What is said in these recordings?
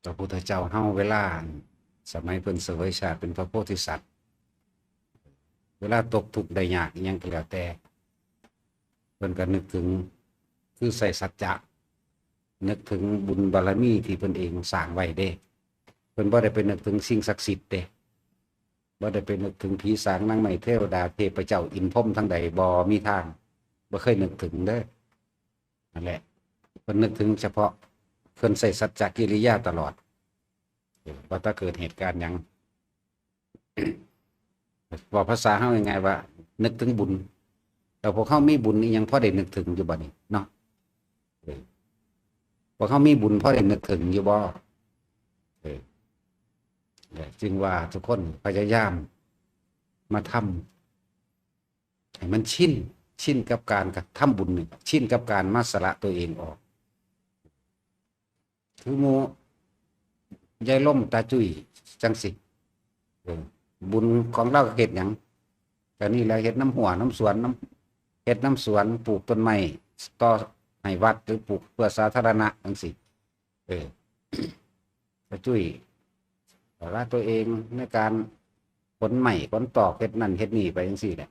พระพุทธเจ้าเฮาเวลาสมัยเพิ่นเสวยชาติเป็นพระโพธิสัตว์เวลาตกทุกข์ได้ยากอิหยังก็แล้วแต่เพิ่นก็นึกถึงคือใส่สัจจะนึกถึงบุญบารมีที่เพิ่นเองสร้างไว้เด้เพิ่นบ่ได้ไปนึกถึงสิ่งศักดิ์สิทธิ์เด้บ่ได้ไปนึกถึงผีสางนางไม้เทวดาเทพเจ้าอินพรหมทั้งใดบ่มีทางบ่เคยนึกถึงเด้อนั่นแหละเพิ่นนึกถึงเฉพาะเพิ่นใส่สัจจะกิริยาตลอดว่าถ้าเกิดเหตุการณ์หยังบอกภาษาเฮายังไงว่านึกถึงบุญแต่พวกเขามีบุญนี่ยังพอได้นึกถึงอยู่บ่นี่เนาะพวกเขามีบุญพอได้นึกถึงอยู่บ่เออจึงว่าทุกคนพยายามมาทำให้มันชินกับการทำบุญนี่ชินกับการมาสละตัวเองออกคือโมยายล่มตาจุ้ยจังสิบุญของเราเฮ็ดหยังแต่นี่แหละเฮ็ดน้ำหัวน้ำสวนเฮ็ดน้ำสวนปลูกต้นไม้ต่อให้วัดหรือปลูกเพื่อสาธารณะจังสิตาจุ้ยละตัวเองในการขนไม้ขนตอกเฮ็ดนั่นเฮ็ดนี่ไปจังซี่แหละ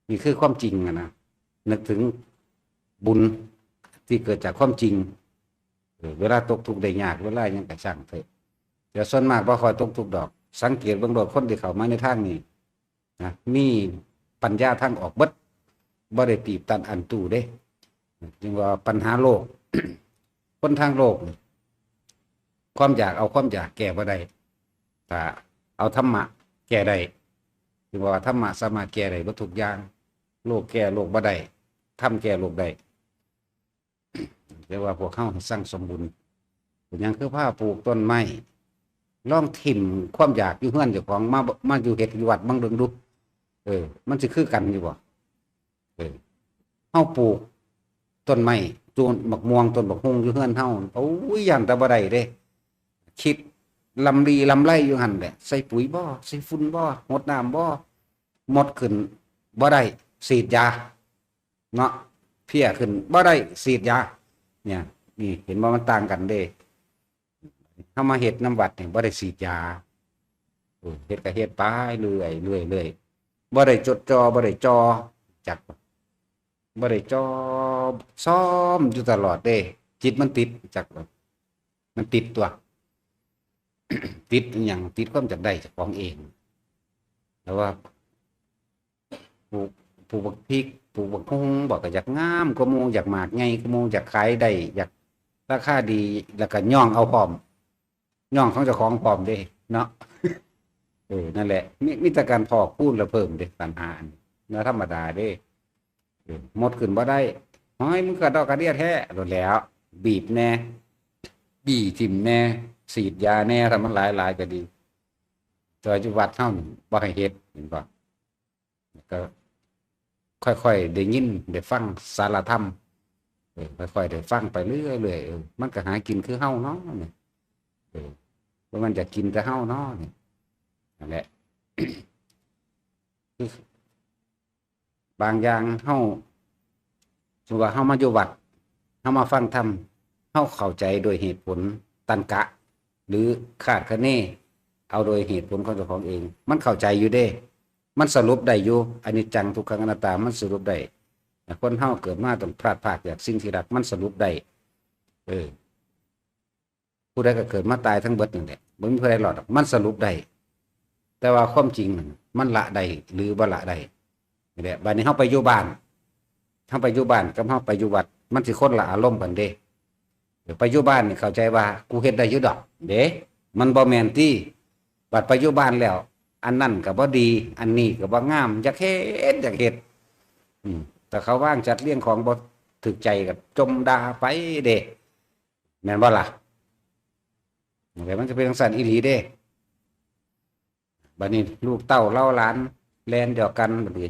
นี่คือความจริงนะนึกถึงบุญที่เกิดจากความจริงเวลาตกทุกข์ได้ยากเวลายังกระช่างเถอะเดี๋ยวส่วนมากบ่ค่อยตกทุกข์ดอกสังเกตเบื้องต้นคนที่เข้ามาในทางนี้นะมีปัญญาทางออกเบิดบ่ได้ตีบตันอันตู้เด้จึงว่าปัญหาโลก คนทางโลกความอยากเอาความอยากแก้บ่ได้ถ้าเอาธรรมะแก้ได้จึงว่าธรรมะสามารถแก้ได้เบิดทุกอย่างโลกแก้โลกบ่ได้ธรรมแก้โลกได้เรียกว่าพวกเขาสร้างสมบูรณ์อย่างคือผ้าปลูกต้นไม้ลองถิ่มความอยากอยู่เฮือนเจ้าของมาอยู่เฮ็ดอยู่วัดบางเรื่องดูมันสิคือกันอยู่บ่เฮาปลูกต้นไม้ต้นบักม่วงต้นบักฮุ่งอยู่เฮือนเฮาโอ้ยย่านแต่บ่ได้เด้คิดลำลีลำไรอยู่หั่นแหละใส่ปุ๋ยบ่ใส่ฝุ่นบ่รดน้ำบ่หมดขึ้นบ่ได้ฉีดยาเนาะเพี้ยขึ้นบ่ได้ฉีดยาเนี่ยนี่เห็นว่ามันต่างกันเด้เข้ามาเห็ดน้ำวัดเนี่ยบ่ได้ฉีดยาเห็ดก็เห็ดไปเรื่อยบ่ได้จดจ่อบ่ได้จอจักบ่ได้จอซ้อมอยู่ตลอดเด้จิตมันติดจักมันติดตัว ติดอย่างติดความจักได้จากของเองแล้วว่าปลูกบักพริกปลูกบักฮุ่งบอกก็อยากงามก็มูอยากหมากไงก็มูอยากขายได้อยากราคาดีแล้วก็ย่องเอาพร้อมย่องของเจ้าของพร้อมเด้เนาะ นั่นแหละมีแต่การพอกพูดแล้วเพิ่มเด้ปัญหาแล้วธรรมดาเด้หมดขึ้นบ่ได้ห้อยมึงกระดอกกระเดียแท้โดนแล้ว บีบแน่บี้ทิ่มแน่ฉีดยาแน่ถ้ามันหลายก็ดีจอยจุวัดเท่าบ่ให้เฮ็ดเห็นป่ะก็ค่อยๆได้ยินได้ฟังสารธรรมค่อยๆได้ฟังไปเรื่อยๆมันก็หากินคือเฮาเนาะเนี่ยว่ามันจะกินแต่เฮาเนาะเนี่ยนั่นแหละ บางอย่างเฮาสมมุติว่าเฮามาอยู่วัดเฮามาฟังธรรมเฮาเข้าใจโดยเหตุผลตรรกะหรือคาดคะเนเอาโดยเหตุผลของเจ้าของเองมันเข้าใจอยู่เด้มันสรุปได้อยู่อนิจจังทุกขังอนัตตามันสรุปได้คนเฮาเกิดมาต้องพลาดพลาดจากสิ่งที่รักมันสรุปได้ผู้ใดก็เกิดมาตายทั้งเบิดนั่นแหละบ่มีผู้ใดรอดมันสรุปได้แต่ว่าความจริงมันละได้หรือบ่ละได้นี่แหละบัดนี้เฮาไปอยู่บ้านเฮาไปอยู่บ้านกับเฮาไปอยู่วัดมันสิคนละอารมณ์กันเด้ไปอยู่บ้านนี่เข้าใจว่ากูเฮ็ดได้อยู่ดอกเด้มันบ่แม่นที่บัดไปอยู่บ้านแล้วอันนั้นก็บ่ดีอันนี้ก็บ่งามอยากเฮ็ดแต่เขาว่างจัดเลี้ยงของบ่ถึกใจก็จมด่าไปเด้แม่นบ่ล่ะแต่มันจะเป็นจังซั่นอีหลีเด้บัดนี้ลูกเต้าเล่าหลานแลนเดียวกันบัดนี้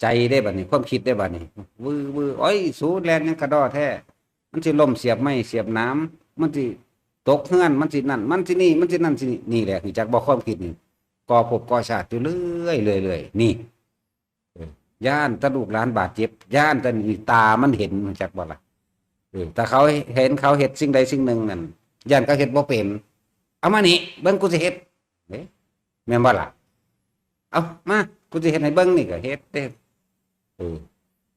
ใจได้บัดนี้ความคิดได้บัดนี้วือโอ้ยสูแลนยังกระดอแท้มันสิล่มเสียบไม้เสียบน้ำมันสิตกเฮือนมันสินั่นมันสินี่มันสินั่นสินี่แหละคือจักบ่ความคิดนี่ก่อภพก่อชาติอยู่เรื่อยนี่ย่านตะลูกหลานบาดเจ็บย่านตะนี่ตามันเห็นจักบ่ล่ะแต่เขาเห็นเขาเฮ็ดสิ่งใดสิ่งหนึ่งนั่นย่านเขาเฮ็ดบ่เป็น เอามานี่เบิ่งกูสิเฮ็ดเด้แม่นบ่ล่ะเอามากูสิเฮ็ดให้เบิ่งนี่ก็เฮ็ดเด้เออ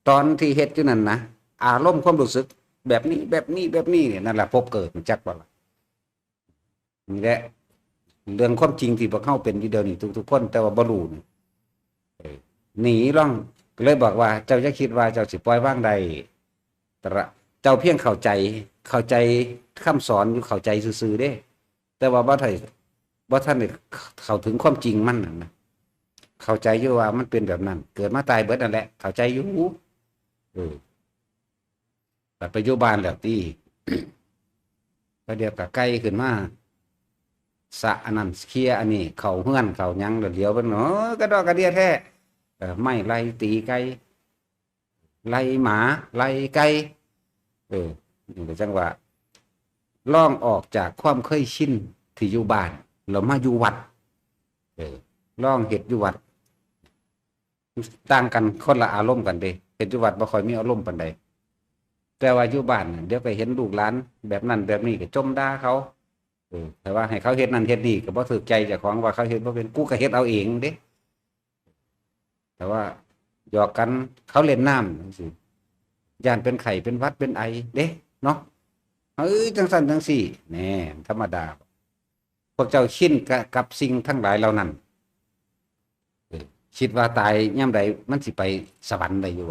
ตอนที่เฮ็ดอยู่นั่นนะอารมณ์ความรู้สึกแบบนี้แบบนี้แบบนี้เนี่ยนั่นแหละพบเกิดมันจักบ่ล่ะนี่แหละเรื่องความจริงที่พวกเฮาเป็นอยู่เดี๋ยวนี้ทุกๆคนแต่ว่าบ่รู้นี่หนีร่องก็เลยบอกว่าเจ้าจะคิดว่าเจ้าสิปล่อยวางใดแต่ละเจ้าเพียงเข้าใจคำสอนอยู่เข้าใจซื่อๆเด้แต่ว่าบ่ทันได้เข้าถึงความจริงมันนั่นนะเข้าใจอยู่ว่ามันเป็นแบบนั้นเกิดมาตายเบิดนั่นแหละเข้าใจอยู่เออแต่ไปอยู่บ้านแล้วที่ ประเดี๋ยวก็ไกลขึ้นมาสะอันนั้นเคลียร์อันนี้เข้าเฮือนเข้าหยังแล้วเดี๋ยวเพิ่นกระดอกกระเดียแท้ไม่ไล่ตีไก่ไล่หมาไล่ไก่นี่ก็จังว่าล่องออกจากความเคยชินที่อยู่บ้านแล้วมาอยู่วัดล่องเฮ็ดอยู่วัดต่างกันคนละอารมณ์กันเด้เฮ็ดอยู่วัดบ่ค่อยมีอารมณ์ปานใดแต่ว่าอยู่บ้านเดี๋ยวไปเห็นลูกหลานแบบนั้นแบบนี้ก็จมด่าเขาแต่ว่าให้เขาเฮ็ดนั่นเฮ็ดนี่ก็บ่ถูกใจเจ้าของว่าเขาเฮ็ดบ่เป็นกูก็เฮ็ดเอาเองเด้แต่ว่าหยอกกันเขาเล่นน้ำจังซี่ย่านเป็นไข้เป็นหวัดเป็นไอเด้เนาะจังซั่นจังซี่แหน่ธรรมดาพวกเจ้าชินกับสิ่งทั้งหลายเหล่านั้นคิดว่าตายย่ำใดมันสิไปสวรรค์ได้อยู่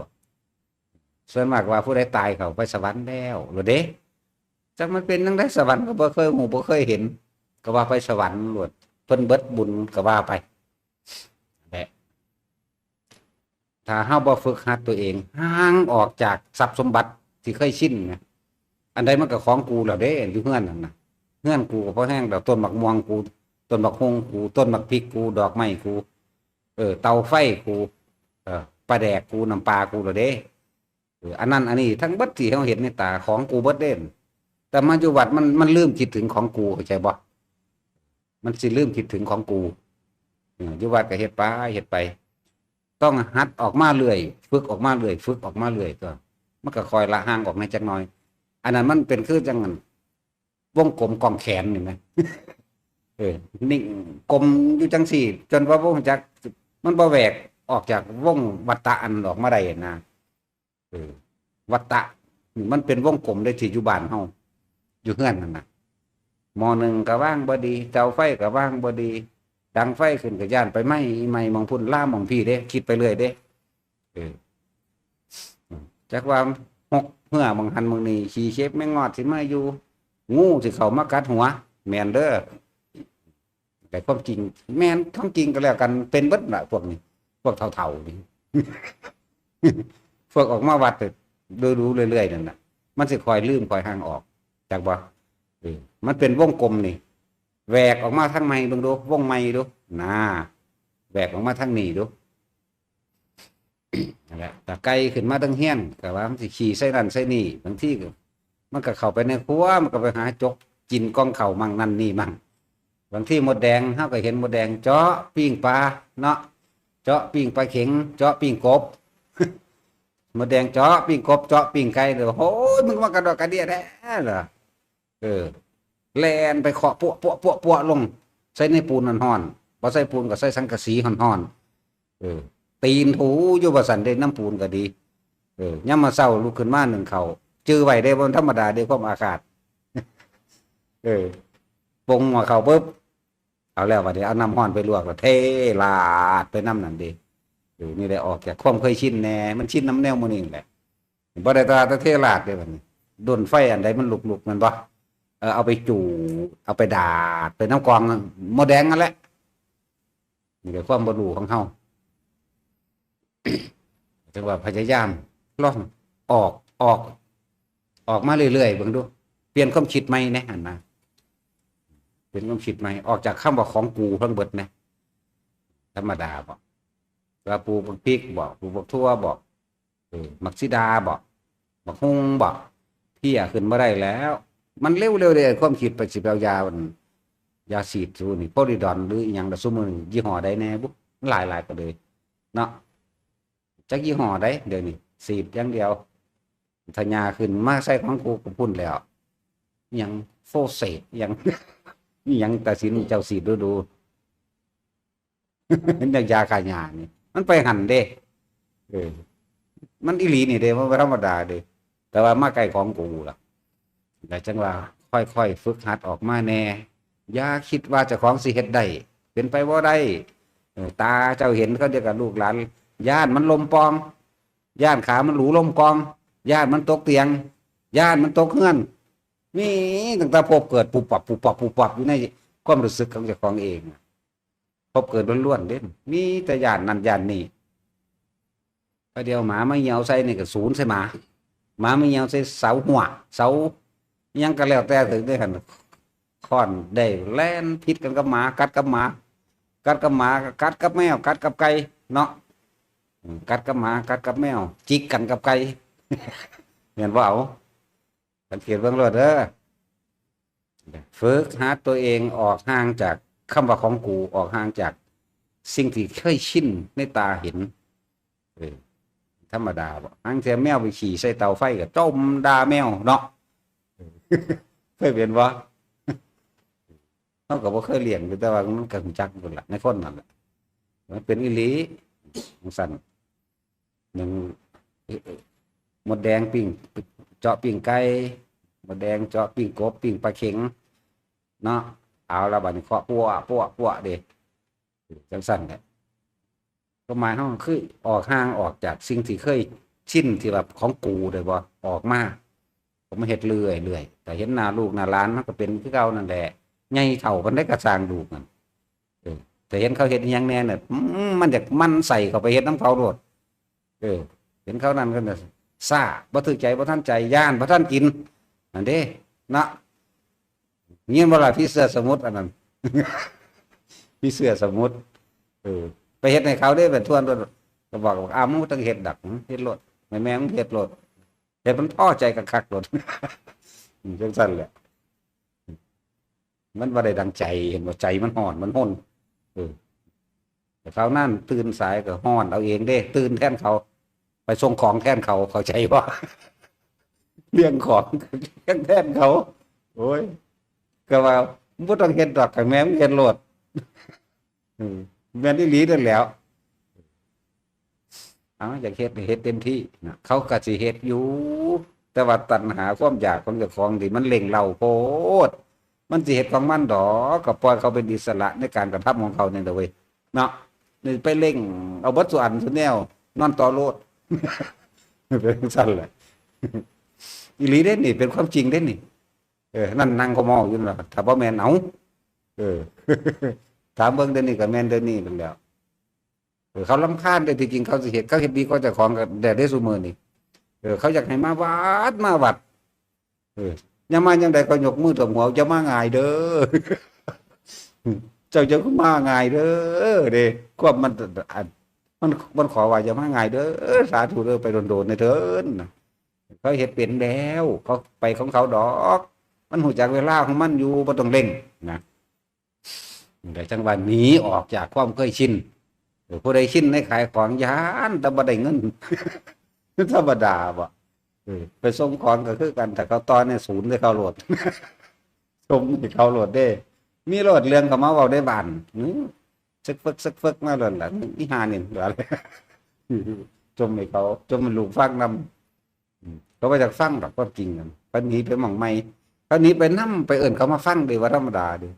ส่วนมากว่าผู้ใดตายเขาไปสวรรค์แล้วหรือเด้จักมันเป็นจังได๋สวรรค์ก็บ่เคยหูบ่เคยเห็นก็ว่าไปสวรรค์โลดเพิ่นเบิดบุญก็ว่าไปแหละถ้าเฮาบ่ฝึกหัดตัวเองห่างออกจากทรัพย์สมบัติที่เคยชินไงอันใดมันก็ของกูแล้วเด้อยู่เฮือนนั่นน่ะเฮือนกูก็พอแห้งดอกต้นมะม่วงกูต้นมะฮงกูต้นมะพริกกูดอกไม้กูเตาไฟกูปลาแดกกูน้ำปลากูแล้วเด้อันนั้นอันนี้ทั้งเบิดที่เฮาเห็นในตาของกูเบิดเด้แต่มาอยู่วัดมันลืมคิดถึงของกูเข้าใจบ่มันสิลืมคิดถึงของกูอยู่วัดก็เฮ็ดไปเฮ็ดไปต้องหัดออกมาเรื่อยฝึกออกมาเรื่อยฝึกออกมาเรื่อยก็มันก็คอยละห่างออกในจักหน่อยอันนั้นมันเป็นคือจังนั้นวงกลมกองแขนนี่มั้ยนิ่งกลมอยู่จังซี่จนว่าบ่รู้จักมันบ่แหวกออกจากวงวัฏฏะอันออกมาได้นะวัฏฏะมันเป็นวงกลมได้ที่อยู่บ้านเฮาอยู่เฮือนนั่นน่ะม.1ก็ว่างบ่ดีเตาไฟก็ว่างบ่ดีดังไฟขึ้นก็ย่านไปไหม้มองพุ่นล่ามมองพี่เด้คิดไปเรื่อยเด้จักว่าหกเมื่อบางหันบางนี้ขี้เชฟแม่งอดสิมาอยู่งูสิเข้ามากัดหัวแม่นเด้อแต่ความจริงแม่นท้องจริงก็แล้วกันเป็นเบิดน่ะพวกนี้พวกเฒ่าๆนี่ พวกออกมาวัดดูเรื่อยๆนั่นน่ะมันสิคอยลืมคอยห่างออกจากบ่มันเป็นวงกลมนี่แหวกออกมาทางใหม่เบิ่งดูวงใหม่ดูน่าแหวกออกมาทางนี้ดูนั่นแหละแต่ไกลขึ้นมาทางเฮียนก็ว่ามันสิขี่ใส่นั่นใส่นี่บางทีก็มันก็เข้าไปในครัวมันก็ไปหาจกกินกองข้าวมั่งนั่นนี่มั่งบางทีมดแดงเฮาก็เห็นมดแดงเจาะปิ้งปลาเนาะเจาะปิ้งปลาเข็งเจาะปิ้งกบ มดแดงเจาะปิ้งกบเจาะปิ้งไก่เลยโอ้ยมึงว่ากระดอกกระเดียแท้เหรอแล่นไปเคาะปั้วลงใส่ในปูนห่อนๆบ่ใส่ปูนก็ใส่สังกะสีห่อนๆตีนถูอยู่บ่สั่นได้น้ำปูนก็ดียามมาเช้าลุกขึ้นมานึ่งข้าวจื้อไว้ได้บ่ธรรมดาได้ความอาฆาตปรุงหัวข้าวปึ๊บเอาแล้วบัดนี้เอาน้ำร้อนไปลวกแล้วเทลาดไปน้ำนั่นดีนี่ได้ออกจากความเคยชินแน่มันชินน้ำแนวมื้อนี้แหละบ่ได้ตาเทลาดเด้บัดนี้โดนไฟอันใดมันลุกๆมันบ่เอาไปจู่เอาไปดาดไปน้ำกรองหม้อแดงนั่นแหละนี่คือความบ่รู้ของเฮาจังว่าพยายามลองออกมาเรื่อยๆเบิ่งดูเปลี่ยนความคิดใหม่แน่หั่นนะเปลี่ยนความคิดใหม่ออกจากคำว่าของกูทั้งเบิดนะธรรมดาบ่ว่าปลูกบักพริกบ่ปลูกบักทั่วบ่มักซิดาบ่บักฮุงบ่เพี้ยขึ้นบ่ได้แล้วมันเร็วเลยความคิดไปสิไปเอายาฉีดซูนี่โพลิดอนหรืออีหยังดอกซุมื้อนี้ยี่ห้อใดแน่บุหลายก็เลยเนาะจักยี่ห้อใดเดี๋ยวนี้ฉีดอย่างเดียวถ้ายาขึ้นมาใส่ของกูก็พุ่นแล้วหยังโฟเซตหยัง นี่ยังตัดสินเจ้าสีดูเห็นอย่างยาขายยานี่มันไปหันเด้เออมันอีหลีนี่เด้มันธรรมดาเด้แต่ว่ามาไกลของกูล่ะแต่จังว่าค่อยๆฝึกหัดออกมาแน่อย่าคิดว่าเจ้าของสิเฮ็ดได้เป็นไปบ่ได้ตาเจ้าเห็นเขาเดียวกับลูกหลานย่านมันลมปองย่านขามันหลูลมกองย่านมันตกเตียงย่านมันตกเฮือนมีตั้งแต่พบเกิดปุบปับปุบปับปุบปับอยู่ในความรู้สึกของเจ้าของเองพบเกิดล้วนๆเด่นมีแต่ย่านนั่นย่านนี่ก็เดียวหมาไม่เหี่ยวใส่นี่ก็ศูนย์ใส่หมาไม่เหี่ยวใส่เสาหัวเสายังก็แล้วแต่ถึงได้กันค้อนได้แล่นพิษกันกับหมากัดกับหมากัดกับหมากัดกับแมวกัดกับไก่เนาะกัดกับหมากัดกับแมวจิกกันกับไก่เห็นว่าเอาสังเกตเบื้องต้นเด้อฝึกหาตัวเองออกห่างจากคำว่าของกูออกห่างจากสิ่งที่เคยชินในตาเห็นธรรมดาบ่อังเทียแมวไปขี่ใส่เตาไฟกับต้มด่าแมวเนาะเคยเป็นวะเขาก็บ่เคยเลี้ยงแต่ว่ามันก็จักหมดละในคนนั่นแหละมันเป็นอีหลีสั่นหนึ่งหมดแดงปิ้งเจาะปิ้งไก่หมดแดงเจาะปิ้งกบปิ้งปลาเข็งเนาะเอาละบัดนี้เคาะปัวเด็จังสั่นแหละก็หมายเขาคือออกห่างออกจากสิ่งที่เคยชินที่แบบของกูเลยบ่ออกมาผมมาเฮ็ดเรื่อยแต่เห็นหน้าลูกหน้าหลานมันก็เป็นคือเก่านั่นแหละใหญ่เท่ากันได้กระสร้างดูกันแต่เห็นเขาเฮ็ดยังแน่เนี่ยมันอยากมันใส่เข้าไปเฮ็ดน้ำเขาโดดเห็นเขานั่นก็เนี่ยซ่าบ่ถือใจบ่ท่านใจย่านบ่ท่านกินอันเด้นะเงี้ยเวลาพี่เสือสมุทรอันนั้น พี่เสือสมุทรไปเฮ็ดให้เขาได้เป็นทวนรถก็บอกว่ามึงต้องเฮ็ดดักเฮ็ดรถแม่มึงเฮ็ดรถเฮ็ดมันพอใจกับคักรถ จังซั่นแหละมันบ่ได้ดังใจเห็นว่าใจมันฮ้อนมันห้นแต่เขานั่นตื่นสายก็ฮ้อนเอาเองเด้ตื่นแทนเขาไปส่งของแทนเขาเข้าใจว่า เลี้ยงของแทนเขาโอ้ยก็ว่าบ่ต้องเฮ็ดดอกให้แม่มึงเฮ็ดรถแม่นอีหลีนั่นแหล้วอยากเฮ็ดเต็มที่นะเขาก็สิเฮ็ดอยู่แต่ว่าตัณหาความอยากของเจ้าของที่มันเล่งเราโพดมันสิเฮ็ดของมันดอกก็ปล่อยเขาเป็นอิสระในการกระทำของเขาเนี่ยเด้อเว้ยเนาะนี่ไปเล่งเอาบัดสุอันซุแนวนอนต่อโลด เป็นซั่นแหละอีหลีเด้นี่เป็นความจริงเด้นี่นั่นนั่งก็มองอยู่นั่นล่ะถ้าบ่แม่นเอาถามเบิ่งเดี๋ยวนี้ก็แม่นเดี๋ยวนี้เป็นแล้วเขารำคาญแต่ที่จริงเขาสิเฮ็ดดีก็เจ้าของก็ได้ซุมื้อนี่เขาอยากให้มาวัดยังมายังใดก็ยกมือถ่วมหัวจะมาง่ายเด้อ เจ้าจะมาง่ายเด้อเด้ความมันขอว่าจะมาง่ายเด้อสาธุเด้อไปโดนๆในเถินเขาเฮ็ดเป็นแล้วเขาไปของเขาดอกมันหูจักเวลาของมันอยู่บ่ต้องเร่งนะแต่จังหวะหนีออกจากความเคยชินผู้ใดชินในขายของยานแต่บ่ได้เงิน ธรรมดาบ่ไปส่งของก็คือกันแต่เขาตอนเนี่ยศูนย์ได้เขาโหลด ชมให้เขาโหลดได้มีโหลดเรื่องเขามาเว้าได้บานซึกฟึกมาโหลดล่ะอีห่านี่เหลือเลย จมให้เขาจมมันลูกฟังนำเขาไปจากฟังดอกความจริงกันไปหนีไปหม่องใหม่เขาหนีไปนำไปเอิ้นเขามาฟังเด้ว่าธรรมดาเด้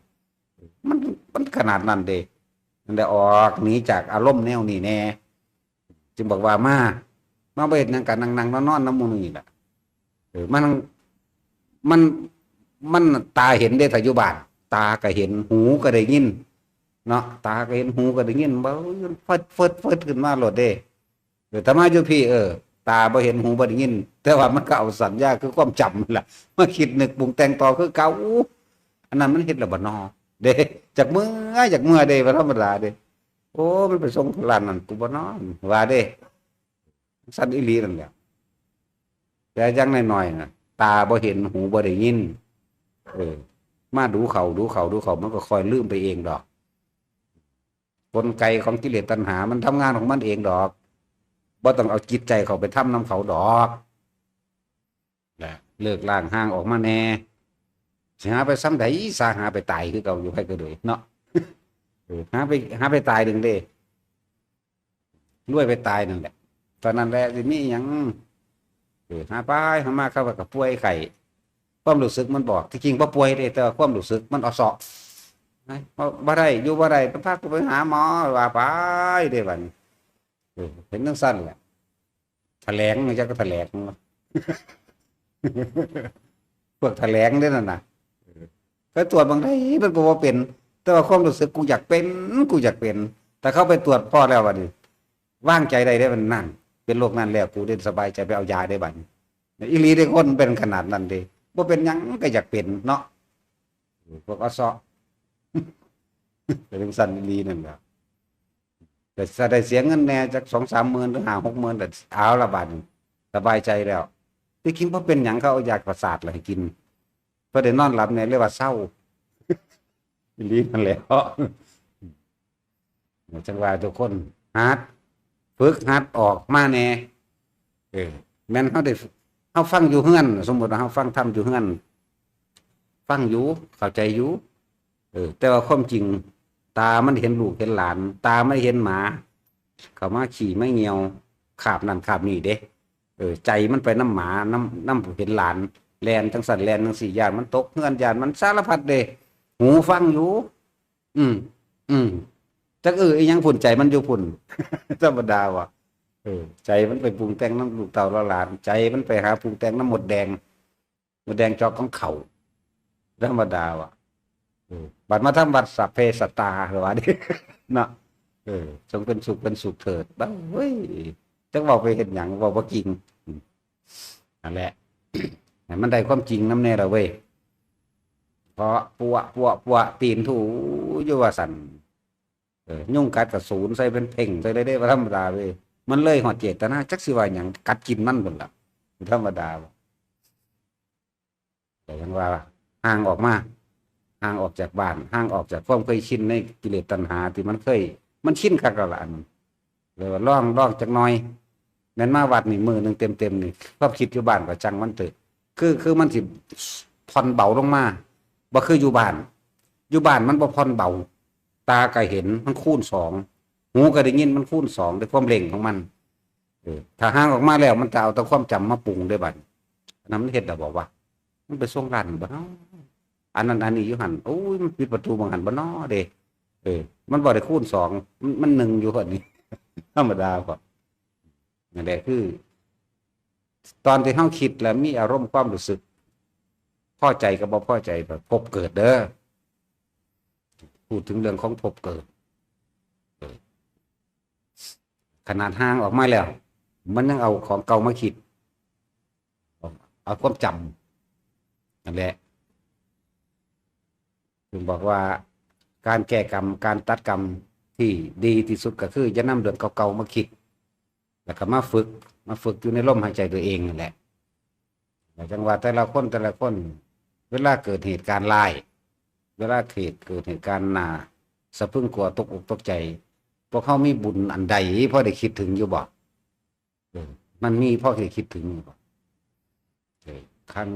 มันขนาดนั้นเด้มันได้ออกหนีจากอารมณ์แนวนี้แน่จึงบอกว่ามาเฮ็ดหยังกันนั่งๆนอนๆน้ำมูนี่แหละมันตาเห็นได้ถ้าอยู่บ้านตาก็เห็นหูก็ได้ยินเนาะตาก็เห็นหูก็ได้ยินบ่เฟิดขึ้นมาโลดเด้ถ้ามาอยู่พี่ตาบ่เห็นหูบ่ได้ยินแต่ว่ามันก็เอาสัญญาคือความจำนั่นล่ะมาคิดนึกปรุงแต่งต่อคือเก่าอันนั้นมันเฮ็ดแล้วบ่นอเด้จากเมื่อเด้บ่ธรรมดาเด้โอ้มันไปส่งพลันนั่นกูบ่นอนว่าเด้สั่นอีหลีนั่นแหละแต่ยังน้อยๆน่ะตาบ่เห็นหูบ่ได้ยินมาดูเขามันก็ค่อยลืมไปเองดอกกลไกของกิเลสตัณหามันทำงานของมันเองดอกบ่ต้องเอาจิตใจเขาไปทำนำเขาดอกแหละเลิกล้างห่างออกมาแน่ สิหาไปซ้ำใดสาหาไปตายคือเก่าอยู่ไผก็เลยเนาะหาไปตายดึงเด้รวยไปตายนั่นแหละตอนนั้นแหละสิมีหยังหาไปหามาเข้ากับป่วยไข้ความรู้สึกมันบอกที่จริงบ่ป่วยเด้แต่ว่าความรู้สึกมันเอาเสาะบ่ได้อยู่บ่ได้ต้องพากูไปหาหมอว่าไปเด้บัดนี้เห็นจังซั่นแหละแถลงมันจะก็แถลงพวกแถลงเด้นั่นน่ะไปตรวจบางทีมันก็บ่เป็น แต่ว่าความรู้สึกกูอยากเป็นกูอยากเป็น แต่เข้าไปตรวจพอแล้วบัดนี้ว่างใจได้มันนั่นเป็นโรคนั้นแล้วกูได้สบายใจไปเอายาได้บัดนี้อีหลีได้คนเป็นขนาดนั้นเด้บ่เป็นหยังก็อยากเป็นเนาะพวกอสอเป็นสั่นอีหลีนั่นแหละแต่ถ้าได้เสียเงินแน่จัก2-3หมื่นหรือ5-6 หมื่นแต่เอาละบาดนี้สบายใจแล้วที่กินบ่เป็นหยังเขาเอายาประสาทให้กินเพื่อได้นอนหลับเนี่ยเรียกว่าเศร้าอีหลีนั่นแหละจังว่าทุกคนหัดฝึกหัดออกมาแน่แม่นเฮาได้เฮาฟังอยู่เฮือนสมมุติว่าเฮาฟังธรรมอยู่เฮือนฟังอยู่เข้าใจอยู่แต่ว่าความจริงตามันเห็นลูกเห็นหลานตาไม่เห็นหมาเข้ามาขี่ไม่เงียวขาบนั่นขาบนี่เด้ใจมันไปน้ำหมาน้ำเห็นหลานแลนจังสั่นแลนจังสี่ญาติมันตกเฮือนญาติมันสารพัดเด้หูฟังอยู่อืมอืมจักอีหยังพุ่นใจมันอยู่พุ่น ธรรมดาว่ะใจมันไปปรุงแต่งน้ำลูกเต่าหลานใจมันไปหาปรุงแต่งน้ำหมดแดงจอกของเขาธรรมดาว่ะบัดมาทำบัดสัพเพสัตตาหรือว่าดิเนาะจงเป็นสุขเถิดบ้าเว้ยจักบอกไปเห็นอย่างบอกว่าจริงนั่นแหละมันได้ความจริงน้ำแน่ละเว้ยเพราะปัวตีนถูอยู่ว่าสันยุ่งกัดกับศูนย์ใส่เป็นเพ่งใส่ได้ธรรมดาเว้ยมันเลยหอดเจตนาจักสิว่าอย่างกัดกินมันหมดละธรรมดาแต่ยังว่าห่างออกมาห่างออกจากบ้านห่างออกจากความเคยชินในกิเลสตัณหาที่มันชินคักละอันเลยว่าล่องจักหน่อยแม้นมาวัดนี่มือหนึ่งเต็มนี่ความคิดอยู่บ้านก็จังมันเถิดคือมันสิผ่อนเบาลงมาบ่คืออยู่บ้านมันบ่ผ่อนเบาตาก็เห็นมันคูณ2หูก็ได้ยินมันคูณ2ด้วยความเร่งของมันถ้าห่างออกมาแล้วมันจะเอาแต่ความจำมาปรุงด้วยบัดนั้นมันเฮ็ดได้บอกว่ามันไปส่งร้านบ่เนาะอันนั้นอันนี้อยู่หันโอ้ยมันปิดประตูบังหันบ่เนาะเด้มันบ่ได้คูณ2มัน1อยู่หั่นนี่ธรรมดาก็นั่นแหละคือตอนที่เฮาคิดแล้วมีอารมณ์ความรู้สึกพอใจกับบ่พอใจแบบพบเกิดเด้อพูดถึงเรื่องของพบเกิดขนาดห่างออกมาแล้วมันยังเอาของเก่ามาคิดเอาความจำนั่นแหละถึงบอกว่าการแก้กรรมการตัดกรรมที่ดีที่สุดก็คือจะนำเรื่องเก่าๆมาคิดแล้วก็มาฝึกอยู่ในลมหายใจตัวเองนั่นแหละจังหวะแต่ละคนเวลาเกิดเหตุการณ์ร้ายเวลาเกิดเหตุการณ์น่าสะพรึงกลัวตกอกตกใจพวกเขามีบุญอันใดพ่อได้คิดถึงอยู่บ่มันมีพ่อได้คิดถึงอยู่บ่ครั้ง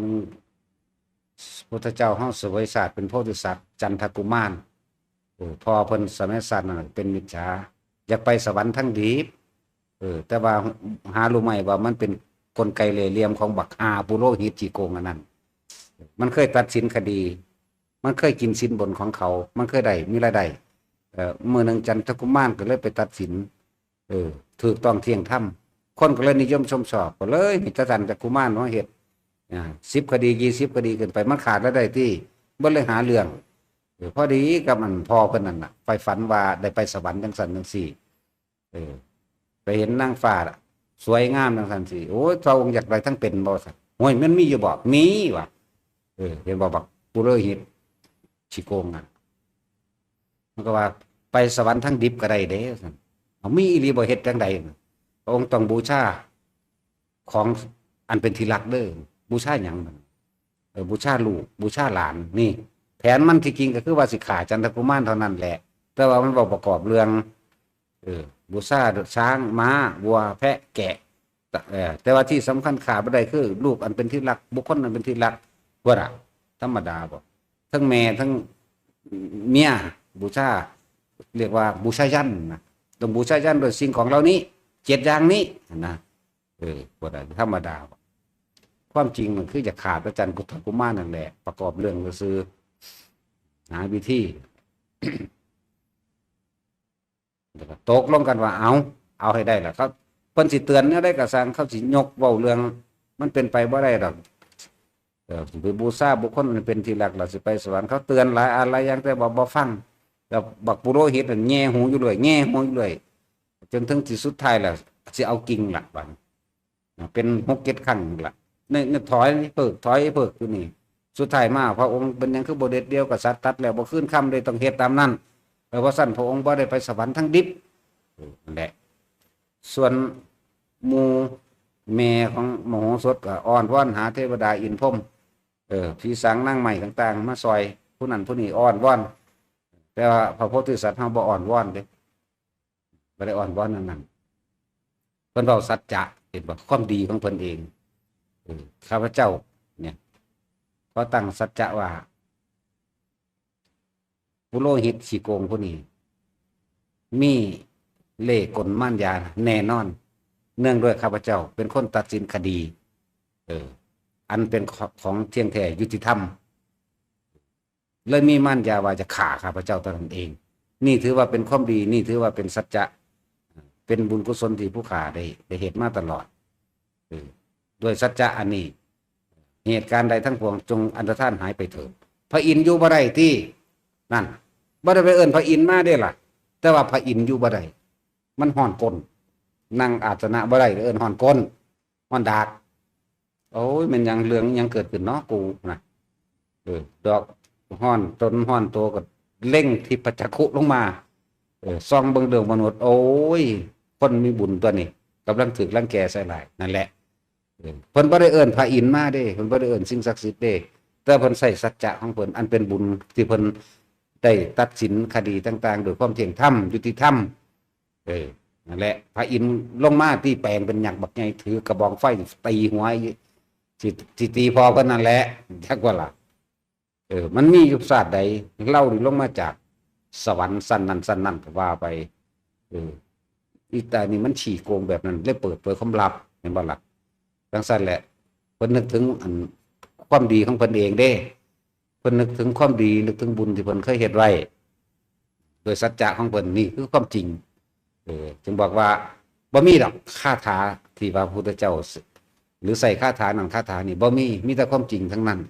พุทธเจ้าเฮาเสวยศาสตร์เป็นโพธิสัตว์จันทกุมารพอเพิ่นสมัยสัตว์เป็นมิจฉาอยากไปสวรรค์ทั้งดีแต่ว่าหารู้ไหมว่ามันเป็นกลไกเหลี่ยมของบักอาปุโรหิตจีโกงอันนั้นมันเคยตัดสินคดีมันเคยกินสินบนของเขามันเคยได้มีรายได้มื้อนึงจันทกุมารก็เลยไปตัดสินถูกต้องเที่ยงธรรมคนก็เลยนิยมชมชอบก็เลยให้จันทกุมารมาเฮ็ด10 คดี20 คดีขึ้นไปมันขาดแล้วได้ที่บ่เลยหาเรื่องพอดีกับมันพอเพิ่นนั่นน่ะไปฝันว่าได้ไปสวรรค์จังซั่นจังซี่ไปเห็นนางฟ้าสวยงามจังซั่นสิโอ้ยพระองค์อยากได้ทั้งเป็นบ่ซั่นโอ้ยมันมีอยู่บ่มีว่ะเห็นบ่บักปุโรหิตชิโกงอ่ะมันก็ว่าไปสวรรค์ทั้งดิบก็ได้เด้ซั่นเอามีอีหลีบ่เฮ็ดจังใดพระองค์ต้องบูชาของอันเป็นที่รักเด้อบูชาหยังบูชาลูกบูชาหลานนี่แผนมันที่จริงก็คือว่าสิขาจันทกุมารเท่านั้นแหละแต่ว่ามันบอกประกอบเรื่องบูชาช้างม้าวัวแพะแกะแต่ว่าที่สำคัญขาบ่ได้คือรูปอันเป็นที่รักบุคคลอันเป็นที่รักว่าธรรมดาบ่ ทั้งแม่ทั้งเมียบูชาเรียกว่าบูชายันนะต้องบูชายันโดยสิ่งของเหล่านี้7อย่างนี้นะบ่ได้ธรรมดาความจริงมันคือจะขาดพระจันทร์พุทธกุมารนั่นแหละประกอบเรื่องก็คือหาวิธีตกลงกันว่าเอาให้ได้ล่ะครับเพิ่นสิเตือนเนี่ยได้ก็สร้างเขาสิยกเว้าเรื่องมันเป็นไปบ่ได้ดอกสิไปบูชาบุคคลมันเป็นที่รักล่ะสิไปสวรรค์เขาเตือนหลายอะไรอย่างแต่บ่ฟังแล้วบักปุโรหิตนั่นแง่หูอยู่เลยแง่หูอยู่เลยจนถึงที่สุดท้ายแล้วสิเอากิ่งล่ะบัดเป็น6-7ครั้งล่ะนี่ถอยเพิกอยู่นี่สุดท้ายมาพระองค์เป็นหยังคือบ่เด็ดเดียวกับสัตว์ตัดแล้วบ่คืนคำเลยต้องเฮ็ดตามนั้นเพราะสั่นพระองค์บ่ได้ไปสวรรค์ทั้งดิบนั่นแหละส่วนหมู่แม่ของมโหสถก็อ้อนวอนหาเทวดาอินทร์พรหมผีสางนางใหม่ต่างๆมาซอยผู้นั้นผู้นี้อ้อนวอนแต่ว่าพระโพธิสัตว์เฮาบ่อ้อนวอนเด้บ่ได้อ้อนวอนนั่นเพิ่นเว้าสัจจะเห็นบ่ความดีของเพิ่นเองข้าพเจ้าเนี่ยเขาตั้งสัจจะว่าปุโรหิตขี้โกงผู้นี้มีเล่ห์กลม่านยาแน่นอนเนื่องด้วยข้าพเจ้าเป็นคนตัดสินคดีอันเป็นของเที่ยงแท้ยุติธรรมเลยมีม่านยาว่าจะฆ่าข้าพเจ้าตนนั้นเองนี่ถือว่าเป็นความดีนี่ถือว่าเป็นสัจจะเป็นบุญกุศลที่ผู้ฆ่าได้เหตุมาตลอดด้วยสัจจะอันนี้เหตุการณ์ใดทั้งปวงจงอันตรธานหายไปเถิดพระอินทร์อยู่บ่ได้ที่นั่นบ่ได้ไปเอิ้นพระอินทร์มาได้ล่ะแต่ว่าพระอินทร์อยู่บ่ได้มันฮ้อนก้นนั่งอาสนะบ่ได้เอิ้นฮ้อนก้นฮ้อนดากโอ้ยมันยังเรื่องยังเกิดขึ้นเนาะกูนะดอกฮ้อนต้นฮ้อนโตก็เล่งทิพจักขุลงมาส่องเบิ่งเรื่องมนุษย์โอ้ยคนมีบุญตัวนี้กำลังถึกรังแกใส่หลายนั่นแหละเพิ่นบ่ได้เอิ้นพระอินทร์มาเด้เพิ่นบ่ได้เอิ้นสิ่งศักดิ์สิทธิ์เด้แต่เพิ่นใส่สัจจะของเพิ่นอันเป็นบุญที่เพิ่นได้ตัดสินคดีต่างๆโดยความเที่ยงธรรมยุติธรรมนั่นแหละพระอินทร์ลงมาที่แปลงเป็นยักษ์บักใหญ่ถือกระบองไฟตีหัวสิตีพอเพิ่นนั่นแหละจักว่าล่ะมันมีอยู่ศาสตร์ใดเล่าลงมาจากสวรรค์สั้นนั้นก็ว่าไปอีตานี่มันฉี่โกงแบบนั้นเลยเปิดเผยความลับเห็นบ่ล่ะจังซั่นแหละเพิ่นนึกถึงความดีของเพิ่นเองเด้เพิ่นนึกถึงความดีนึกถึงบุญที่เพิ่นเคยเฮ็ดไว้โดยสัจจะของเพิ่นนี่คือความจริงจึงบอกว่าบ่มีดอกคาถาที่ว่าพระพุทธเจ้าหรือใส่คาถานั้นคาถานี่บ่มีแต่ความจริงทั้งนั้น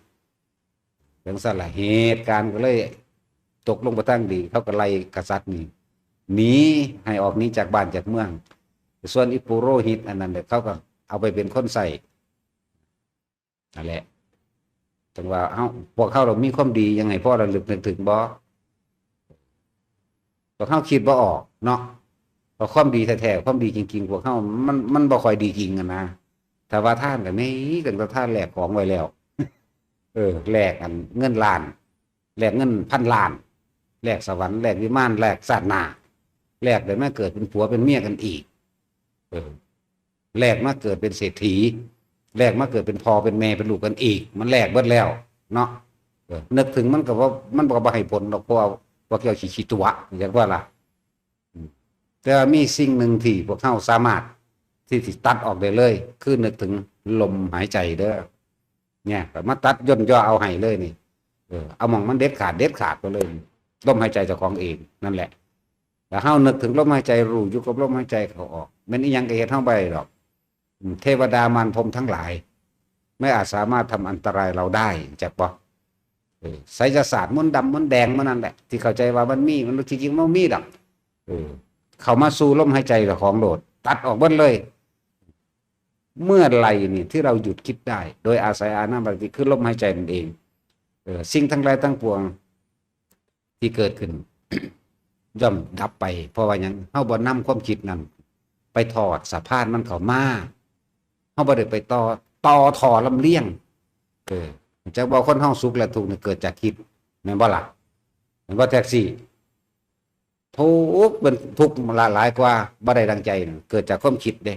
จังซั่นล่ะเหตุการณ์ก็เลยตกลงบ่ตั้งดีเขาก็ไล่กษัตริย์นี่หนีให้ออกหนีจากบ้านจากเมืองส่วนอิปุโรหิตอันนั้นเขาก็เอาไปเป็นคนใส่นั่นแหละจังว่าพวกเขาเรามีความดียังไงพ่อเราลึกนึกถึงบ่พวกเขาคิดบ่ออกเนาะพอความดีแท้ๆความดีจริงๆพวกเขามันบ่ค่อยดีจริงนะแต่ว่าท่านก็นี่กันว่าท่านแลกของไว้แล้วแลกอันเงินล้านแลกเงินพันล้านแลกสวรรค์แลกวิมานแลกศาสนาแลกได้มาเกิดเป็นผัวเป็นเมียกันอีกแลกมาเกิดเป็นเศรษฐีแลกมาเกิดเป็นพ่อเป็นแม่เป็นลูกกันอีกมันแลกเบิดแล้วเนาะนึกถึงมันก็ว่ามันบ่ให้ผลดอกเพราะว่าเกี่ยวขี้ตัวอย่างว่าล่ะแต่มีสิ่งหนึ่งที่พวกเขาสามารถที่ตัดออกได้เลยคือนึกถึงลมหายใจเด้อเนี่ยมาตัดย่นย่อเอาให้เลยนี่เอาหม่องมันเด็ดขาดไปเลยลมหายใจเจ้าของเองนั่นแหละแต่เฮานึกถึงลมหายใจรู้อยู่กับลมหายใจเขาออกมันอีหยังก็เฮ็ดเฮาบ่ได้ดอกเทวดามารพรหมทั้งหลายไม่อาจสามารถทำอันตรายเราได้จักบ่ไสยศาสตร์มนต์ดำมนต์แดงมันนั่นแหละที่เข้าใจว่ามันมีมันจริงๆมันมีดอกเข้ามาสู่ลมหายใจเจ้าของโดดตัดออกเบิดเลยเมื่อไรนี่ที่เราหยุดคิดได้โดยอาศัยอานาปานสติคือลมหายใจนั่นเองสิ่งทั้งหลายทั้งปวงที่เกิดขึ้น ย่อมดับไปเพราะว่าหยังเฮาบ่นำความคิดนั้นไปถอดสะพานมันเข้ามาเฮาบ่ได้ไปต่อถอลำเลียงจักบอกคนเฮาสุขและทุกข์นี่เกิดจากคิดแม่นบ่ล่ะแม่นบ่แท็กซี่ทุกข์เป็นทุกข์หลายกว่าบ่ได้ดังใจเกิดจากความคิดเด้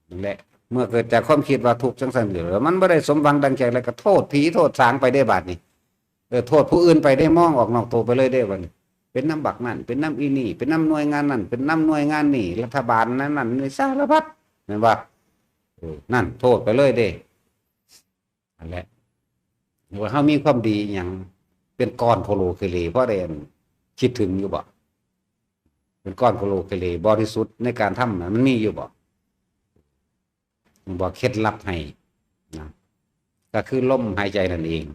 นั่นแหละเมื่อเกิดจากความคิดว่าทุกข์จังซั่นหรือมันบ่ได้สมหวังดังใจแล้วก็โทษผีโทษสางไปได้บาดนี้ โทษผู้อื่นไปได้มองออกนอกตัวไปเลยได้วันเป็นน้ำบักนั่นเป็นน้ำอีนี่เป็นน้ำหน่วยงานนั่นเป็นน้ำหน่วยงานนี่รัฐบาลนั่นนี่สารพัดเห็นว่านั่นโทษไปเลยเด้อันแหละว่าเขามีความดีอย่างเป็นก้อนโคโลเคเลเพราะเรนคิดถึงอยู่บ่เป็นก้อนโคโลเคเลบริสุทธิ์ในการทำนะมันมีอยู่บ่บอกเคล็ดลับให้นะก็คือลมหายใจนั่นเอง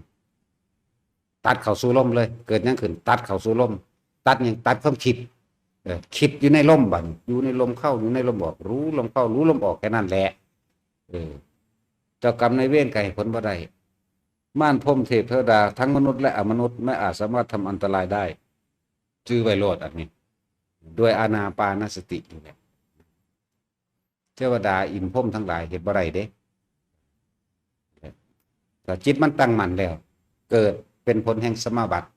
ตัดเข้าสู่ลมเลยเกิดยังขึ้นตัดเข้าสู่ลมตัดยังตัดความคิดคิดอยู่ในลมบัดอยู่ในลมเข้าอยู่ในลมออกรู้ลมเข้ารู้ลมออกแค่นั้นแหละเจ้ากรรมในเวรไก่ผลบ่ได้ม่านพรหมเทพเทวดาทั้งมนุษย์และอมนุษย์ไม่อาจสามารถทำอันตรายได้จื้อไว้โลดอันนี้ด้วยอานาปานสติอยู่เนี่ยเทวดาอินพรหมทั้งหลายเห็นบ่ได้เด้แต่จิตมันตั้งมั่นแล้วเกิดเป็นผลแห่งสมาบัติ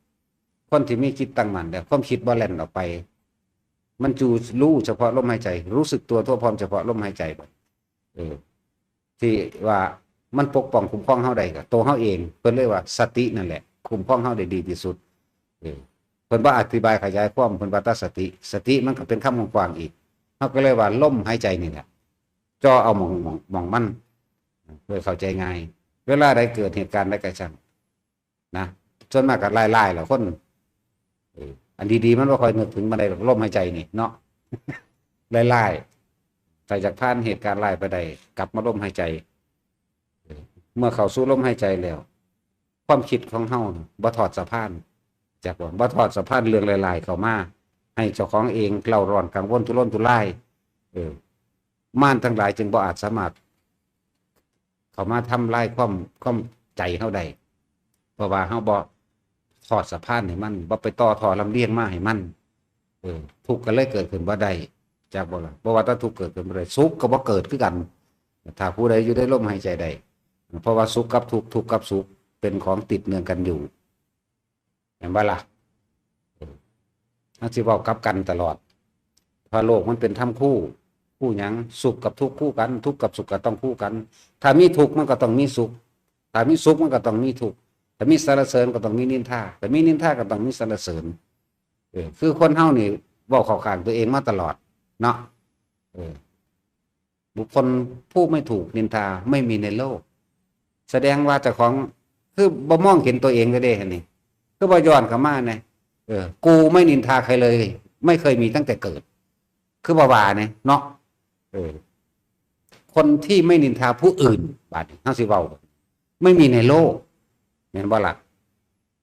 คนที่มีจิตตั้งมั่นแล้วความคิดบ่แล่นออกไปมันจูรู้เฉพาะลมหายใจรู้สึกตัวทั่วพร้อมเฉพาะลมหายใจบ่ที่ว่ามันปกป้องคุ้มครองเฮาได้ก็ตัวเฮาเองเพิ่นเรียกว่าสตินั่นแหละคุ้มครองเฮาได้ดีที่สุดเพิ่นบ่อธิบายขยายความเพิ่นว่าสติมันก็เป็นคำกว้างอีกเฮาก็เลยว่าลมหายใจนี่แหละจ่อเอามองมันเพื่อเข้าใจง่ายเวลาใดเกิดเหตุการณ์ใดก็ช่างนะส่วนมากก็ไล่ๆแล้วคนอันดีๆมันบ่ค่อยนึกถึงมันได้ลมหายใจนี่เนาะไล่ๆแต่จากผ่านเหตุการณ์ไล่ไปได้กลับมาลมหายใจเมื่อเข้าสู่ลมหายใจแล้วความคิดของเฮาบ่ถอดสะพานจากว่าบ่ถอดสะพานเรื่องหลายๆเข้ามาให้เจ้าของเองเล่าร้อนกังวลทุรนทุรายม่านทั้งหลายจึงบ่อาจสามารถเข้ามาทำลายความใจเฮาได้เพราะว่าเฮาบ่ถอดสะพานให้มันบ่ไปต่อท่อลำเลียงมาให้มันทุกข์ก็เลยเกิดขึ้นบ่ได้จากบ่ล่ะบ่ว่าถ้าทุกข์เกิดขึ้นบ่ได้สุขก็บ่เกิดคือกันถ้าผู้ใดอยู่ได้ลมหายใจได้เพราะว่าสุขกับทุกข์ทุกข์กับสุขเป็นของติดเนื่องกันอยู่เห็นบ่ล่ะสิเว้ากลับกันตลอดเพราะโลกมันเป็นธรรมคู่หยังสุขกับทุกข์คู่กันทุกข์กับสุขก็ต้องคู่กันถ้ามีทุกข์มันก็ต้องมีสุขถ้ามีสุขมันก็ต้องมีทุกข์ถ้ามีสรรเสริญก็ต้องมีนินทาแต่มีนินทาก็ต้องมีสรรเสริญคือคนเฮานี่เว้าเข้าข้างตัวเองมาตลอดเนาะบุคคลผู้ไม่ถูกนินทาไม่มีในโลกแสดงว่าเจ้าของคือบ่มองเห็นตัวเองได้อันนี้คือบ่ย้อนเข้ามาเนี่ยกูไม่นินทาใครเลยไม่เคยมีตั้งแต่เกิดคือบ่ว่าเนี่ยเนาะคนที่ไม่นินทาผู้อื่นบาดนี้เฮาสิเว้าไม่มีในโลกแม่นบ่ล่ะ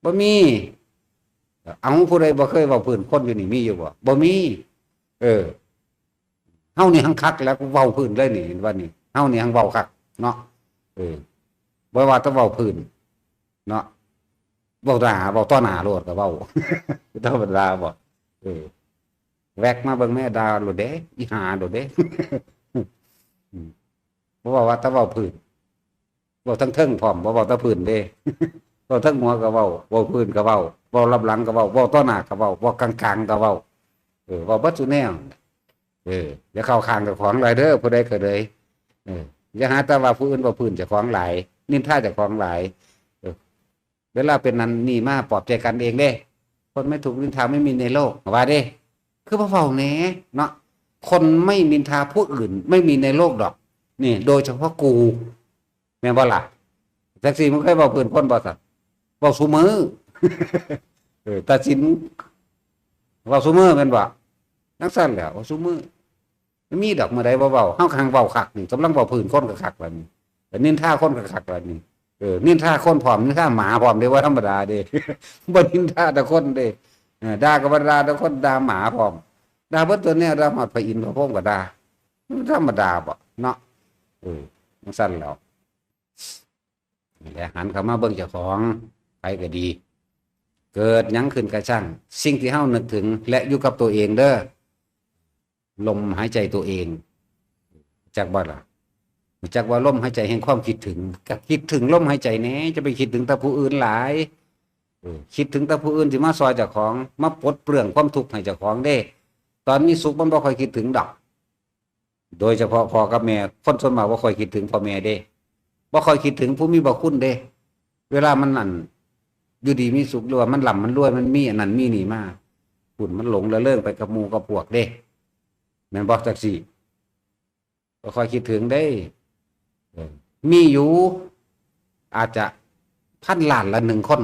บ่มีเอาผู้ใดบ่เคยเว้าพื้นคนอยู่นี่มีอยู่บ่มีเฮานี่หังคักแล้วกูเว้าพื้นเลยนี่ว่านี่เฮานี่หังเว้าคักเนาะบ่ว่าแต่เว้าพื้นเนาะเว้าต่อหน้าโลดก็เว้าธรรมดาบ่แวกมาเบิ่งแม่ดาโลดเด้อีหาโลดเด้บ่ว่าแต่เว้าพื้นเว้าทั้งเทิงพร้อมบ่เว้าแต่พื้นเด้เว้าทั้งหัวก็เว้าพื้นก็เว้ารับหลังก็เว้าต่อหน้าก็เว้ากลางๆก็เว้าเว้าเบิดซุแนวอย่าเข้าข้างกับของหลายเด้อผู้ใดก็เลยอย่าหาแต่ว่าผู้อื่นว่าพื้นเจ้าของหลายนินทาเจ้าของหลายเวลาเป็นนั้นนี่มาปลอบใจกันเองเด้คนไม่ถูกนินทาไม่มีในโลกว่าเด้คือพระเฝ้าแหน่เนาะคนไม่นินทาผู้อื่นไม่มีในโลกดอกนี่โดยเฉพาะกูแม่นบ่ล่ะแท็กซี่มันเคยเว้าพื้นคนบ่ซั่นเว้าซุมื้อตัดสินเว้าซุมื้อแม่นบ่จังซั่นแหล้วเว้าซุมื้อมีดอกมื้อใดบ่เว้าเฮาคังเว้าคักนี่กำลังเว้าพื้นคนก็คักแล้วนี่นินทาคนก็คักแล้วนี่นินทาคนพร้อมนินทาหมาพร้อมเด้ว่าธรรมดาเด้บ่นินทาแต่คนเด้ด่าก็บ่ด่าแต่คนด่าหมาพร้อมด่าเบิดตัวแนวด่าฮอดพระอินทร์พระพรหมก็ด่าธรรมดาบ่เนาะจังซั่นแหล้วนี่แหละหันเข้ามาเบิ่งเจ้าของไปก็ดีเกิดหยังขึ้นก็ช่างสิ่งที่เฮานึกถึงและอยู่กับตัวเองเด้อลมหายใจตัวเองจักบ่ล่ะจักว่าลมหายใจแห่งความคิดถึงก็คิดถึงลมหายใจแหน่จะไปคิดถึงแต่ผู้อื่นหลายคิดถึงแต่ผู้อื่นที่มาซอยเจ้าของมาปลดเปลื้องความทุกข์ให้เจ้าของเด้ตอนมีสุขมันบ่ค่อยคิดถึงดอกโดยเฉพาะพ่อกับแม่คนส่วนมากบ่ค่อยคิดถึงพ่อแม่เด้บ่ค่อยคิดถึงผู้มีพระคุณเด้เวลามันนั่น อยู่ดีมีสุขหรือว่ามันหล่ำมันรวยมันมีอันนั้นมีนี่มาปุ่นมันหลงละเลิงไปกับหมู่กับพวกเด้แม่นบ่จักซี่ก็คอยคิดถึงได้เออมีอยู่อาจจะ1,000 ล้านละ1 คน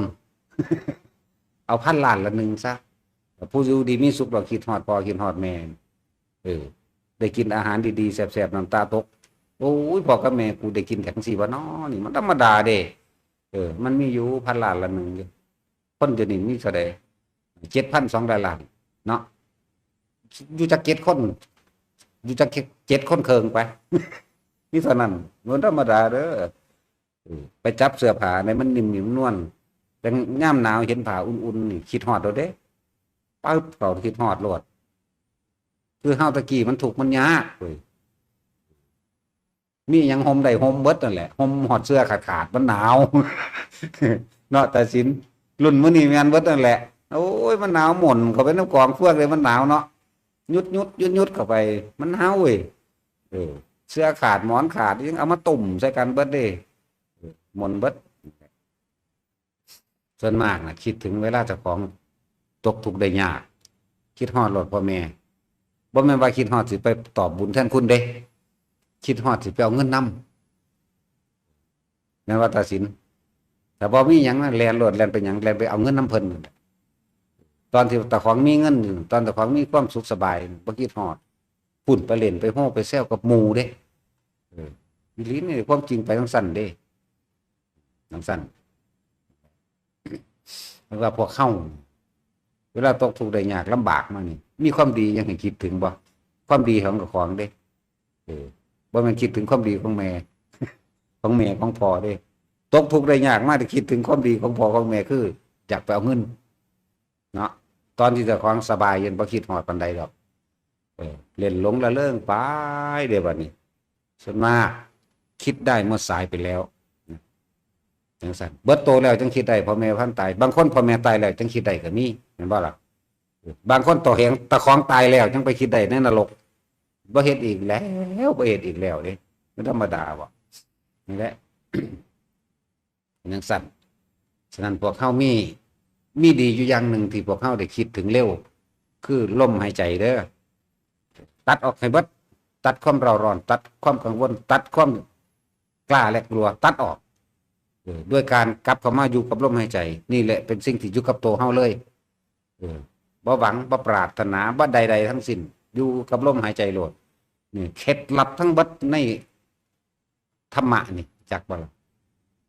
เอา1,000 ล้านละหนึ่งซะผู้อยู่ดีมีสุขเราคิดฮอดพ่อคิดฮอดแม่เออได้กินอาหารดีๆแซ่บๆน้ำตาตกโอ้ยพ่อกับแม่กูได้กินจังซี่วะน้อนี่มันธรรมดาเด้มันมีอยู่1,000 ล้านละหนึ่งอยู่คนเดี๋ยวนี้มีเท่าใด7,200 ล้านเนาะอยู่จัก7 คนอยู่จัก7 คนเคิงไป นี่เท่านั้นมันธรรมดาเด้อไปจับเสื้อผ้าในมันนิ่มๆนวลแต่ย่ามหนาวเห็นผ้าอุ่นๆนี่คิดฮอดโดดเด้ปึ๊บเขาคิดฮอดโลดคือเฮาตะกี้มันถูกข์มันยากเว้ยมีหยังห่มได้ห่มเบิดนั่นแหละห่มฮอดเสื้อขาดๆมันหนาว เนาะแต่สินรุ่นมื้อนี้แม่นเบิดนั่นแหละโอ้ยมันหนาวหม่นเข้าไปน้ำกองเฟือกเลยมันหนาวเนาะยุดเข้าไปมันหนาวเว้ยเสื้อขาดหมอนขาดยังเอามาตุ่มใส่กันเบิดเด้หม่นเบิดส่วนมากนะคิดถึงเวลาเจ้าของตกทุกข์ได้ยากคิดฮอดโลดพ่อแม่บ่แม่นว่าคิดฮอดสิไปตอบบุญแทนคุณเด้คิดฮอดสิไปเอาเงินนำแม่นว่าตาสินแต่บ่มีหยังนะแล่นโลดแล่นไปหยังแล่นไปเอาเงินนำเพิ่นตอนที่ตาของมีเงินอยู่ตอนตาของมีความสุขสบายบ่คิดฮอดปุ่นไปเล่นไปโฮ้ไปแซวกับหมู่เด้อีหลีนี่ความจริงไปจังซั่นเด้จังซั่นแล้วว่าพวกเฮาเวลาตกทุกข์ได้ยากลำบากมานี่มีความดียังให้คิดถึงบ่ความดีของกับของเด้บ่แม่นคิดถึงความดีของแม่ ของแม่ของพ่อเด้ตกทุกข์ได้ยากมาแต่คิดถึงความดีของพ่อของแม่คืออยากไปเอาเงินเนาะตอนที่เจ้าของสบายยังบ่คิดฮอดปานใดดอกเล่นหลงละเริงไปเดี๋ยวบัดนี้ส่วนมากคิดได้เมื่อสายไปแล้วจังซั่นเบิดโตแล้วจังคิดได้พ่อแม่พันตายบางคนพ่อแม่ตายแล้วจังคิดได้ก็มีแม่นบ่ล่ะบางคนต่อแหงตะของตายแล้วจังไปคิดได้ในนรกบ่เฮ็ดอีกแล้วบ่เฮ็ดอีกแล้วเด้มันธรรมดาบ่นี่แหละ จังซั่นฉะนั้นพวกเฮามีดีอยู่อย่างหนึ่งที่พวกเฮาได้คิดถึงเร็วคือลมหายใจเด้อตัดออกให้เบิดตัดความเร่าร้อนตัดความกังวลตัดความกล้าและกลัวตัดออกด้วยการกลับเข้ามาอยู่กับลมหายใจนี่แหละเป็นสิ่งที่อยู่กับตัวเฮาเลยบ่หวังบ่ปรารถนาบ่ใดๆทั้งสิ้นอยู่กับลมหายใจโลดนี่เคล็ดลับทั้งเบิดในธรรมะนี่จักบ่ล่ะ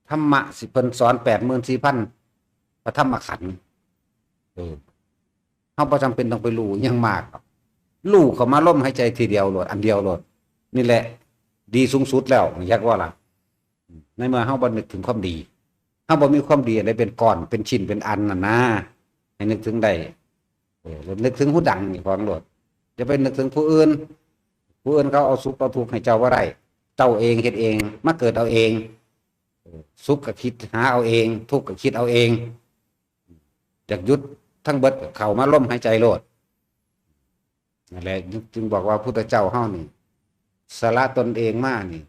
ธรรมะสิเพิ่นสอน 84,000 พระธรรมขันธ์เฮาบ่จำเป็นต้องไปรู้หยังมากหรอกรู้เข้ามาลมหายใจทีเดียวโลดอันเดียวโลดนี่แหละดีสูงสุดแล้วยักว่าล่ะในเมื่อเฮาบ่นึกถึงความดีเฮาบ่มีความดีอะไรเป็นก้อนเป็นชิ้นเป็นอันน่ะนะให้นึกถึงได้นึกถึงผู้ดังนี่ของโลดจะไปนึกถึงผู้อื่นเขาเอาสุขเอาทุกข์ให้เจ้าบ่ได้เจ้าเองเฮ็ดเองมาเกิดเอาเองสุขก็คิดหาเอาเองทุกข์ก็คิดเอาเองอยากหยุดทั้งเบิดเข้ามาลมหายใจโลดนั่นแหละจึงบอกว่าพุทธเจ้าเฮานี่สละตนเองมานี่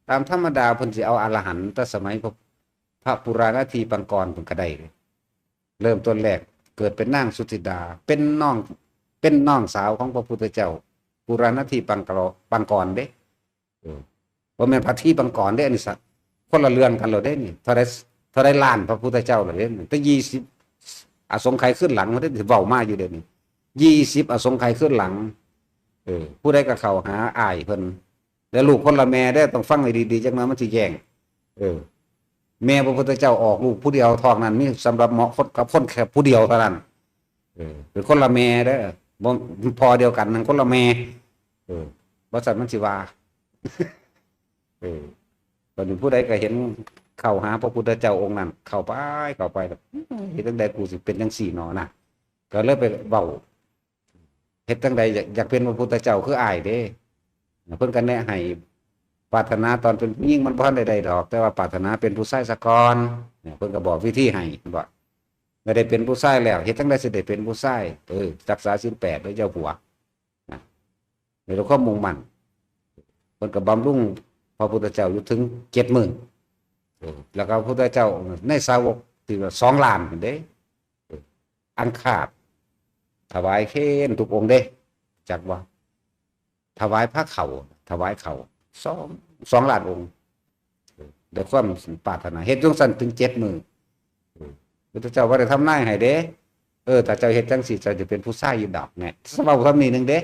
ตามธรรมดาเพิ่นสิเอาอรหันต์แต่สมัยพระปุราณทีปังกรเพิ่นก็ได้เริ่มต้นแรกเกิดเป็นนางสุธิดาเป็นน้องสาวของพระพุทธเจ้าปุราณทีปังกรเด้บ่แม่นพระทีปังกรเด้อันนี้สัตว์คนละเรือนกันแล้วเด้นี่เท่าใดล้านพระพุทธเจ้าแล้วเด้แต่20อสงไขยขึ้นหลังมันได้สิเว้ามาอยู่เดี๋ยวนี้20อสงไขยขึ้นหลังผู้ใดก็เข้าหาอ้ายเพิ่นแล้วลูกคนละแม่ได้ต้องฟังให้ดีๆจักหน่อยมันสิแย่งแม่พระพุทธเจ้าออกลูกผู้เดียวท้องนั้นมีสำหรับเหมาะกับคนแค่ผู้เดียวเท่านั้นเป็นคนละแม่เด้อบ่พอเดียวกันนั่นคนละแม่บ่ซั่นมันสิว่าตอนนี้ผู้ใดก็เห็นเข้าหาพระพุทธเจ้าองค์นั้นเข้าไปแบบเฮ็ดจังได๋กูสิเป็นจังซี่หนอน่ะก็เลยไปเว้าเฮ็ดจังได๋อยากเป็นพระพุทธเจ้าคืออ้ายเด้เพิ่นก็แนะให้ปรารถนาตอนเป็นผู้หญิงมันบ่ทันได้ดอกแต่ว่าปรารถนาเป็นผู้ชายซะก่อนเนี่ยเพิ่นก็บอกวิธีให้บ่ไม่ได้เป็นผู้ชายแล้วเฮ็ดจังได๋สิได้เป็นผู้ชายรักษาศีล8ด้วยเจ้าผัวนะในความมุ่งมั่นเพิ่นก็บำรุงพระพุทธเจ้าอยู่ถึง 70,000แล้วก็พระพุทธเจ้าในสาวก ที่ว่า2 ล้านเป็นเด้อังคาดถวายเค้นทุกองค์เด้จักว่าถวายพระเขาถวายเขา2 ล้านองค์เดี๋ยวความปรารถนาเฮ็ดจังซั่นถึง7 มื้อพระเจ้าว่าได้ทำนายให้เด้ถ้าเจ้าเฮ็ดจังสิเจ้าจะเป็นผู้ชายอยู่ดอกแหน่สำหรับคำนี้นึงเด้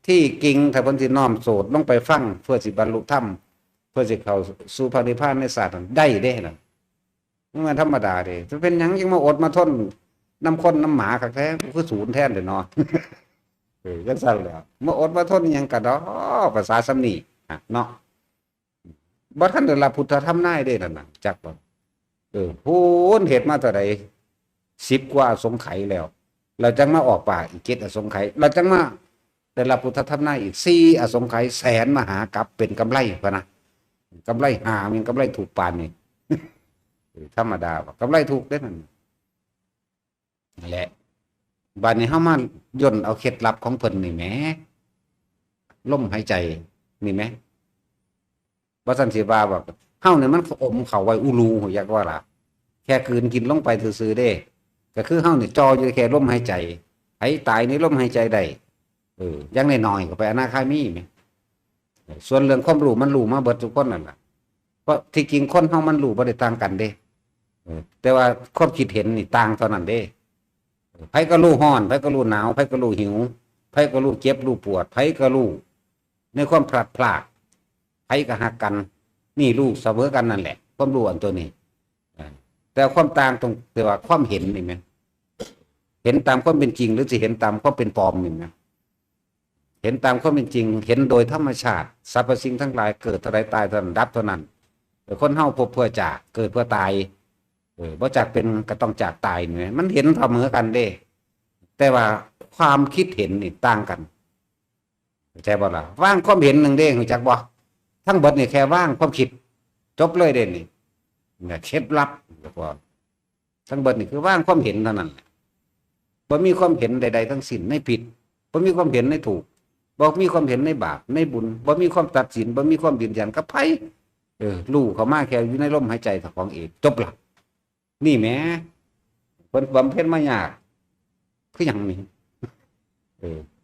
ที่กิ่งถ้าเพิ่นสิน้อมโสดลงไปฟังเพื่อสิบรรลุธรรมเพื่อสิเข้าสู่พระนิพพานในศาสตร์ได้เด้น่ะมันธรรมดาเด้จะเป็นหยังยังมาอดมาทนน้ำคนน้ำหมาคักแท้คือศูนย์แทนเด้เนาะจังซั่นแหล้วมาอดมาทนหยังกะดอกภาษาสำนีเนาะบ่ทันได้รับพุทธธรรมนายเด้นั่นน่ะจักบ่พูนเฮ็ดมาเท่าใด10 กว่าอสงไขยแล้วเราจังมาออกปากอีก7 อสงไขยเราจังมาได้รับพุทธธรรมนายอีก4 อสงไขยแสนมหากรัปเป็นกำไรพะนะกำไรหามันกำไรถูกปานนี่ ธรรมดาว่ากำไรถูกได้นั่นแหละบัดนี้เฮามาย่นเอาเคล็ดลับของเพิ่นนี่แหมลมหายใจนี่แหมบ่ซั่นสิว่าแบบเฮานี่มันอมเข้าไว้อูรูอยากว่าล่ะแค่คืนกินลงไปซื่อๆเด้ก็คือเฮานี่จ่ออยู่แค่ลมหายใจไผตายในลมหายใจได้ยังน้อยๆก็ไปอนาคามีแหมส่วนเรื่องความรู้มันรู้มาเบิดทุกคนนั่นล่ะเพราะที่จริงคนเฮามันรู้บ่ได้ต่างกันเด้แต่ว่าความคิดเห็นนี่ต่างเท่านั้นเด้ไผก็รู้ร้อนไผก็รู้หนาวไผก็รู้หิวไผก็รู้เจ็บรู้ปวดไผก็รู้ในความพลัดพรากไผก็หักกันนี่รู้เสมอกันนั่นแหละความรู้อันตัวนี้แต่ความต่างตรงที่ว่าความเห็นนี่แม่นเห็นตามความเป็นจริงหรือสิเห็นตามความเป็นปลอมนี่แม่นเห็นตามความเป็นจริงเห็นโดยธรรมชาติสรรพสิ่งทั้งหลายเกิดเท่าใดตายเท่านั้นดับเท่านั้นคนเฮาพบเพื่อจากเกิดเพื่อตายบ่จากเป็นก็ต้องจากตายนี่มันเห็นเสมอกันเด้แต่ว่าความคิดเห็นนี่ต่างกันเข้าใจบ่ล่ะว่างความเห็นนึงเด้รู้จักบ่ทั้งเบิดนี่แค่ว่างความคิดจบเลยเด้นี่เนี่ยเคล็ดลับก็ทั้งเบิดนี่คือว่างความเห็นเท่านั้นบ่มีความเห็นใดๆทั้งสิ้นในผิดบ่มีความเห็นในถูกบ่มีความเห็นในบาปในบุญบ่มีความตัดสินบ่มีความยืนยันกับไผรู้เข้ามาแค่อยู่ในลมหายใจของเองจบละนี่แหมเพิ่นบำเพ็ญมายากคือหยังนี่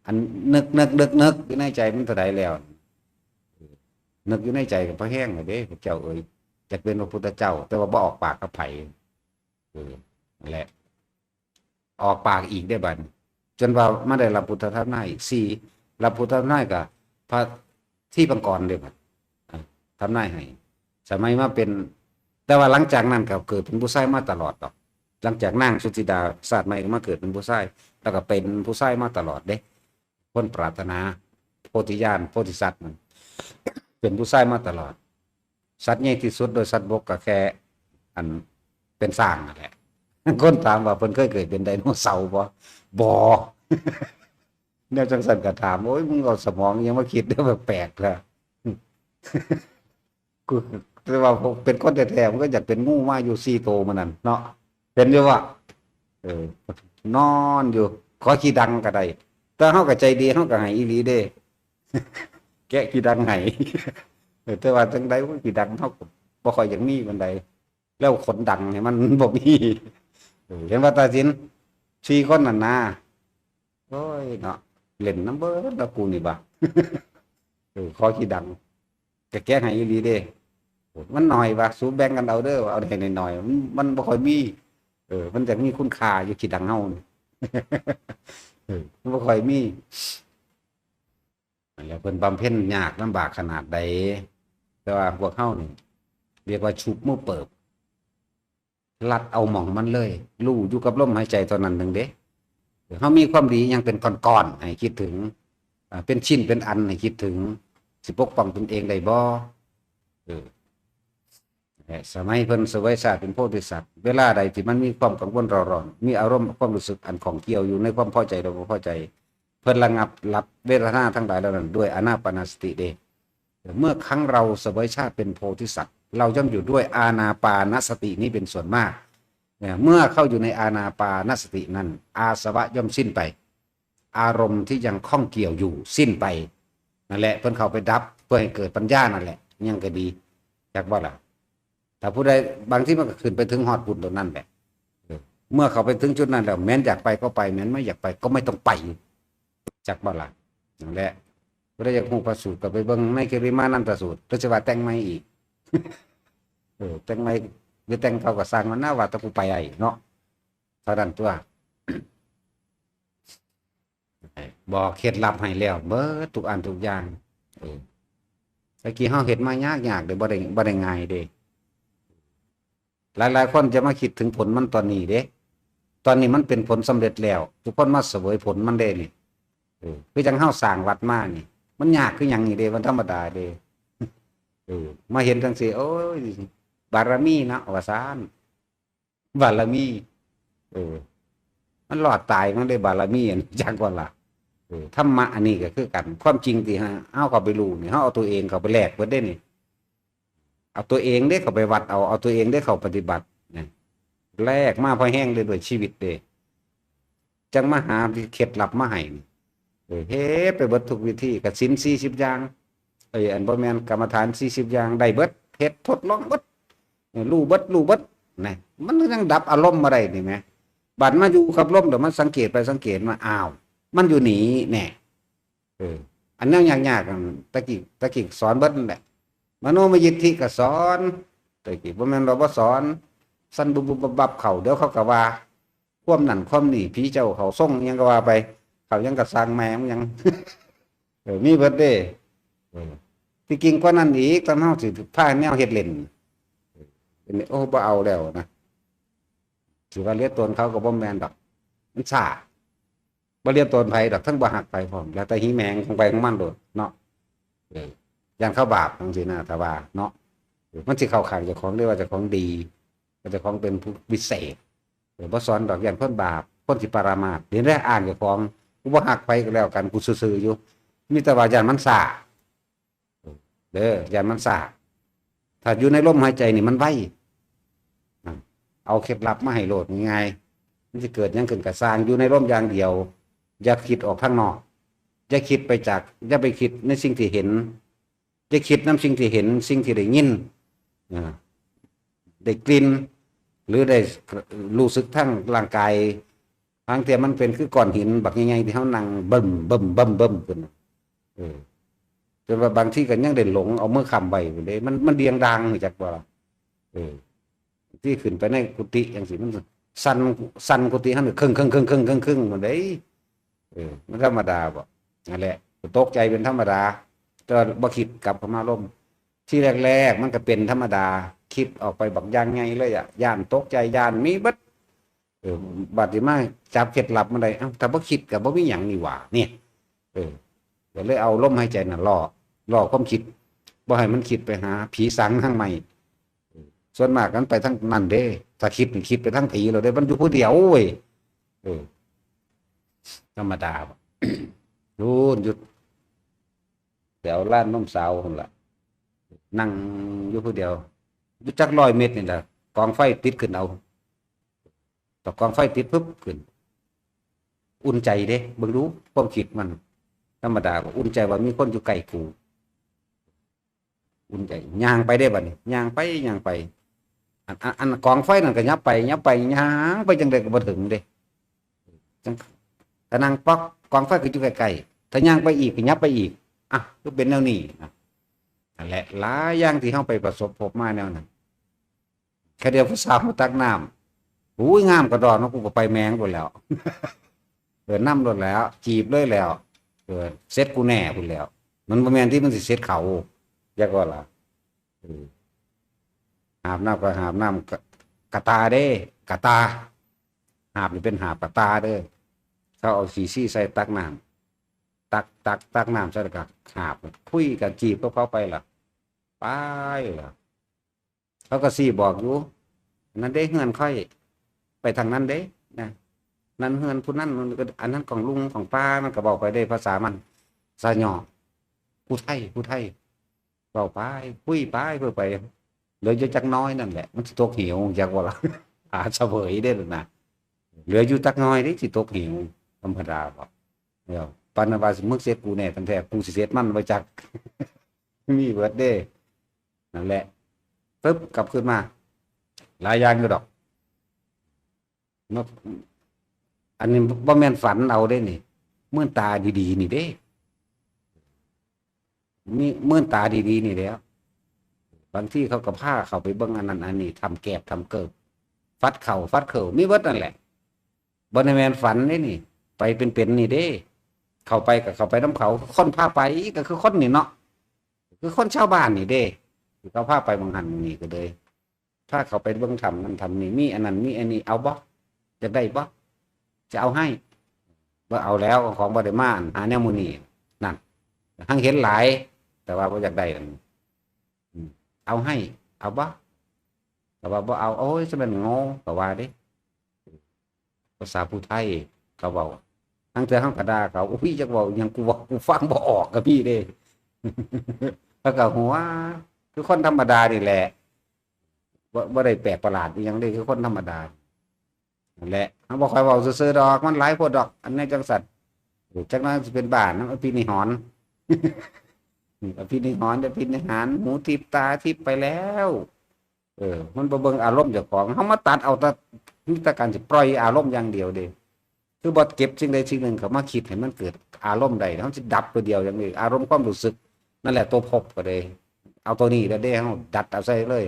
อันนึกอยู่ในใจมันเท่าใดแล้วนึกอยู่ในใจก็บ่แห้งเลยเด้พระเจ้าเอ้ยจักเป็นพระพุทธเจ้าแต่ว่าบ่ออกปากกับไผนั่นแหละออกปากอีกได้บัดจนว่ามาได้รับพุทธธรรมนายอีก4รับพุทธธรรมนายก็พระที่ปังกรเด้บัดทำนายให้สมัยมาเป็นแต่ว่าหลังจากนั้นก็เกิดเป็นผู้ชายมาตลอดดอกหลังจากนางสุจิดาศาสตร์ใหม่ก็มาเกิดเป็นผู้ชายแล้วก็เป็นผู้ชายมาตลอดเด้คนปรารถนาโพธิญาณโพธิสัตว์มันเป็นผู้ชายมาตลอดสัตว์ใหญ่ที่สุดโดยสัตว์บกก็แค่อันเป็นสร้างนั่นแหละคนถามว่าเพิ่นเคยเกิดเป็นไดโนเสาร์บ่เนี่ยจังซั่นก็ถามโอ้ยมึงเอาสมองยังมาคิดเด้อแบบแปลกล่ะกูแต่ว่าเป็นคนแท้ๆมันก็อยากเป็นงูมาอยู่4 ตัวมันนั่นเนาะเป็นอยู่ว่านอนอยู่ขอขี้ดังก็ได้แต่เฮาก็ใจดีเฮาก็ให้อีหลีเด้แกะขี้ดังให้แต่ว่าจังได๋ขี้ดังเฮาก็บ่ค่อยอยากมีปานใดแล้วขนดังเนี่ยมันบ่มีเห็นว่าตาสิน4 คนนั่นนะโอ้ยเนาะเล่นน้ำเบิดแล้วกูนี่บ่ขอขี้ดังแกะให้อีหลีเด้มันหน่อยว่ะสูแบ่งกันเอาเด้อเอาได้หน่อยๆมันบ่ค่อยมีมันจะมีคุณค่าอยู่ขี้ดังเฮานี่มันบ่ค่อยมีแล้วเพิ่นบำเพ็ญยากลำบากขนาดใดแต่ว่าพวกเฮานี่เรียกว่าชุบมือเปิบลัดเอาหม่องมันเลยรู้อยู่กับลมหายใจเท่านั้นนึงเด้เฮามีความดียังเป็นก้อนๆให้คิดถึงเป็นชิ้นเป็นอันให้คิดถึงสิปกป้องตนเองได้บ่สมัยเพิ่นเสวยชาติเป็นโพธิสัตว์เวลาใดที่มันมีความกังวลร้อนมีอารมณ์ความรู้สึกอันของเกี่ยวอยู่ในความพอใจหรือบ่พอใจเพิ่นระงับรับเวทนาทั้งหลายเหล่านั้นด้วยอานาปานสติเด้เมื่อครั้งเราเสวยชาติเป็นโพธิสัตว์เราย่อมอยู่ด้วยอานาปานสตินี้เป็นส่วนมากเมื่อเข้าอยู่ในอานาปานสตินั้นอาสวะย่อมสิ้นไปอารมณ์ที่ยังข้องเกี่ยวอยู่สิ้นไปนั่นแหละเพิ่นเข้าไปดับเพื่อให้เกิดปัญญานั่นแหละยังก็ดีจักบ่ล่ะ ถ้าผู้ใดบางที่มันก็ขึ้นไปถึงฮอดบุญตรงนั้นแหละเมื่อเขาไปถึงจุดนั้นแล้วแม้นอยากไปก็ไปแม้นไม่อยากไปก็ไม่ต้องไปจักบ่ล่ะนั่นแหละก็ได้อยากฮู้พระสูตรก็ไปเบิ่งในคิริมานันตสูตรหรือสิว่าแต่งใหม่อีกแต่งใหม่หรือแต่งเขาก็สร้างมันน่าว่าแตะกูไปไอ้เนาะเท่านั้นตัวบอกเคล็ดลับให้แล้วเบิดทุกอันทุกอย่างตะกี้เฮาเฮ็ดมายากๆเด้บ่ได้ง่ายเด้หลายๆคนจะมาคิดถึงผลมันตอนนี้เด้ตอนนี้มันเป็นผลสำเร็จแล้วทุกคนมาเสวยผลมันเด้นี่คือจังเฮาสร้างวัดมานี่มันยากคือหยังนี่เด้มันธรรมดาเด้มาเห็นจังซี่โอ้ยบารมีนะว่าซานบารมีมันรอดตายมันได้บารมีอันจักว่าล่ะธรรมะอันนี้ก็คือกันความจริงที่เฮาเข้าไปรู้นี่เฮาเอาตัวเองเข้าไปแลกเบิดได้นี่เอาตัวเองได้เข้าไปวัดเอาตัวเองได้เข้าปฏิบัตินี่แลกมาพอแห้งเลยด้วยชีวิตเด้จังมาหาเคล็ดลับมาให้เฮ็ดไปเบิดทุกวิธีกับศีล40อย่างอันบ่แม่นกรรมฐาน40อย่างได้เบิดเฮ็ดทดลองเบิดรู้เบิดนี่มันยังดับอารมณ์บ่ได้นี่แหมบัดมาอยู่กับลมเดี๋ยวมันสังเกตไปสังเกตมาอ้าวมันอยู่หนีแน่อันนั้นยากๆตะกี้สอนเบิดนั่นแหละมโนมยิทธิก็สอนตะกี้บ่แม่นเราบ่สอนสั่นบุบบับเข้าเดี๋ยวเขาก็ว่าความนั่นความนี่ผีเจ้าเขาส่งยังก็ว่าไปเขายังก็สร้างแม่มันยังมีเบิดเด้ที่จริงกว่านั้นอีกตอนเฮาสิพาแนวเฮ็ดเล่นโอ้บ่เอาแล้วนะถือว่าเลียตนเขาก็บ่แม่นดอกมันซ่าบ่เลียตนไผดอกทั้งบ่ฮักไผพร้อมแล้วแต่หิแมงของไปของมันโดดเนาะอย่างเข้าบาปจังซี่นะถ้าว่าเนาะมันสิเข้าข้างเจ้าของเรียกว่าเจ้าของดีเจ้าของเป็นผู้วิเศษบ่สอนดอกอย่างคนบาปคนสิปรามาสเดี๋ยวได้อ่านเจ้าของกูบ่ฮักไผก็แล้วกันกูซื่อๆอยู่มีแต่ว่าย่านมันซ่าเด้อย่านมันซ่าถ้าอยู่ในลมหายใจนี่มันไวเอาเคล็ดลับมาให้โลดง่ายๆมันจะเกิดยังขึ้นกับสร้างอยู่ในร่มอย่างเดียวอย่าคิดออกข้างนอกอย่าคิดไปจากอย่าไปคิดในสิ่งที่เห็นอย่าคิดน้ำสิ่งที่เห็นสิ่งที่ได้ยินได้กลิ่นหรือได้รู้สึกทั้งร่างกายบางทีมันเป็นคือก้อนหินบักใหญ่ๆที่เขานั่งบึ้มขึ้นจนว่าบางที่ก็ยังได้หลงเอามือค้ำไว้เลยมันเดียงดังจากว่าที่ขึ้นไปในกุฏิอย่างสิมันสั่นกุฏิหันครึ่งมันได้มันธรรมดาบ่นั่นแหละตกใจเป็นธรรมดาแต่บ่คิดกลับเข้ามาล่มที่แรกๆมันก็เป็นธรรมดาคิดออกไปบักอย่างไงเลยอ่ะย่านตกใจย่านมีเบิดบัดนี้มาจับเคล็ดลับมาได้ถ้าบ่คิดก็บ่มีหยังนี่หว่าเนี่ยก็เลยเอาลมหายใจน่ะล่อความคิดบ่ให้มันคิดไปหาผีสางทางใหม่ส่วนมากกันไปทั้งนั่นเด้ถ้าคิดไปทั้งผีเราได้มันอยู่ผู้เดียวเว้ยธรรมดานู่นหยุดแถวล้านน้มสาวคนละนั่งอยู่ผู้เดียวอยู่จัก100 เมตรนี่แหละกองไฟติดขึ้นเอาต่อกองไฟติดปุ๊บขึ้นอุ่นใจเด้เบิ่งรู้ความคิดมันธรรมดาอุ่นใจว่ามีคนอยู่ใกล้กูอุ่นใจย่างไปได้บัดนี้ย่างไปอันกองไฟนั่นก็ยับไปย่างไปจังได๋ก็บ่ถึงเด้จังถ้านั่งป๊อกกองไฟก็อยู่ใกล้ๆถ้าย่างไปอีกก็ยับไปอีกก็เป็นแนวนี้นั่นแหละหลายอย่างที่เฮาไปประสบพบมาแนวนั้นแค่เดียวผู้สาวมาตักน้ำหูยงามกระดอนกูก็ไปแมงหมดแล้วน้ำหมดแล้วจีบเลยแล้วเซ็ตกูแน่พุ่นแล้วมันบ่แม่นที่มันสิเซ็ตเขาอยากว่าล่ะหาบน้ำก็หาบน้ำกะตาเด้กะตาหาบนี่เป็นหาบกะตาเด้อเขาเอาสีซี่ใส่ตักน้ำตักน้ำใส่กับหาบคุยกันจีบก็เขาไปล่ะไปล่ะเขาก็ซี่บอกอยู่นั่นเด้เฮือนค่อยไปทางนั้นเด้นะนั่นเฮือนผู้นั้นอันนั้นของลุงของป้ามันก็บอกไปได้ภาษามันสะหยอผู้ไทยบอกไปคุยไปเพื่อไปเหลืออยู่จักน้อยนั่นแหละมันสิตกหิวจักว่าล่ะหาเสวยได้หรือนะเหลืออยู่จักน้อยนี่สิตกหิวธรรมดาบ่เดี๋ยวปานว่ามึกเสียกูแน่ตั้งแต่กูสิเสียมันไว้จักมีเบิดเด้นั่นแหละ ปึ๊บกลับขึ้นมาหลายอย่างอยู่ดอกเนาะอันนี้บ่แม่นฝันเอาได้นี่เมื่อตาดีๆนี่เด้มีเมื่อตาดีๆนี่แล้วบางที่เขาก็พาเขาไปเบิ่งอันนั้นอันนี้ทำแกบทำเกิบฟัดเข่าฟัดเข่ามีเบิดนั่นแหละบ่ได้แม่นฝันเด้นี่ไปเป็นๆนี่เด้เข้าไปกับเข้าไปน้ำเขาคนพาไปก็คือคนนี่เนาะคือคนชาวบ้านนี่เด้เขาพาไปบางหันนี่ก็เลยถ้าเขาไปเบิ่งทำนั่นทำนี่มีอันนั้นมีอันนี้เอาบ่จะได้บ่จะเอาให้บ่เอาแล้วของบ่ได้มาหาแนวมื้อนี้นั่นทั้งเห็นหลายแต่ว่าบ่อยากได้นั่นเอาให้เอาบ่แต่ว่าบ่เอาโอ้ยจะเป็นโง่ก็ว่าเด้ภาษาผู้ไทยเขาเว้าทั้งเทื่อทั้งกระดาเขาอุ้ยจักเว้าหยังกูเว้ากูฟังบ่ออกกับพี่เด้แล้วก็หัวคือคนธรรมดานี่แหละบ่ได้แปลกประหลาดอีหยังเด้คือคนธรรมดานั่นแหละเขาบ่ค่อยเว้าซื่อๆดอกมันหลายโพดดอกอันนี้จังสัตว์จักนั้นสิเป็นบ้านนำอภินิหรอภินิหรอภินิหารหูทิพตาทิพไปแล้วมันบ่เบิ่งอารมณ์เจ้าของเฮามาตัดเอาแต่มีแต่การสิปล่อยอารมณ์อย่างเดียวเด้คือบ่เก็บสิ่งใดสิ่งหนึ่งเข้ามาคิดให้มันเกิดอารมณ์ใดเฮาสิดับตัวเดียวอย่างนี้อารมณ์ความรู้สึกนั่นแหละตัวพบก็ได้เอาตัวนี้แล้วเด้เฮาดัดเอาใส่เลย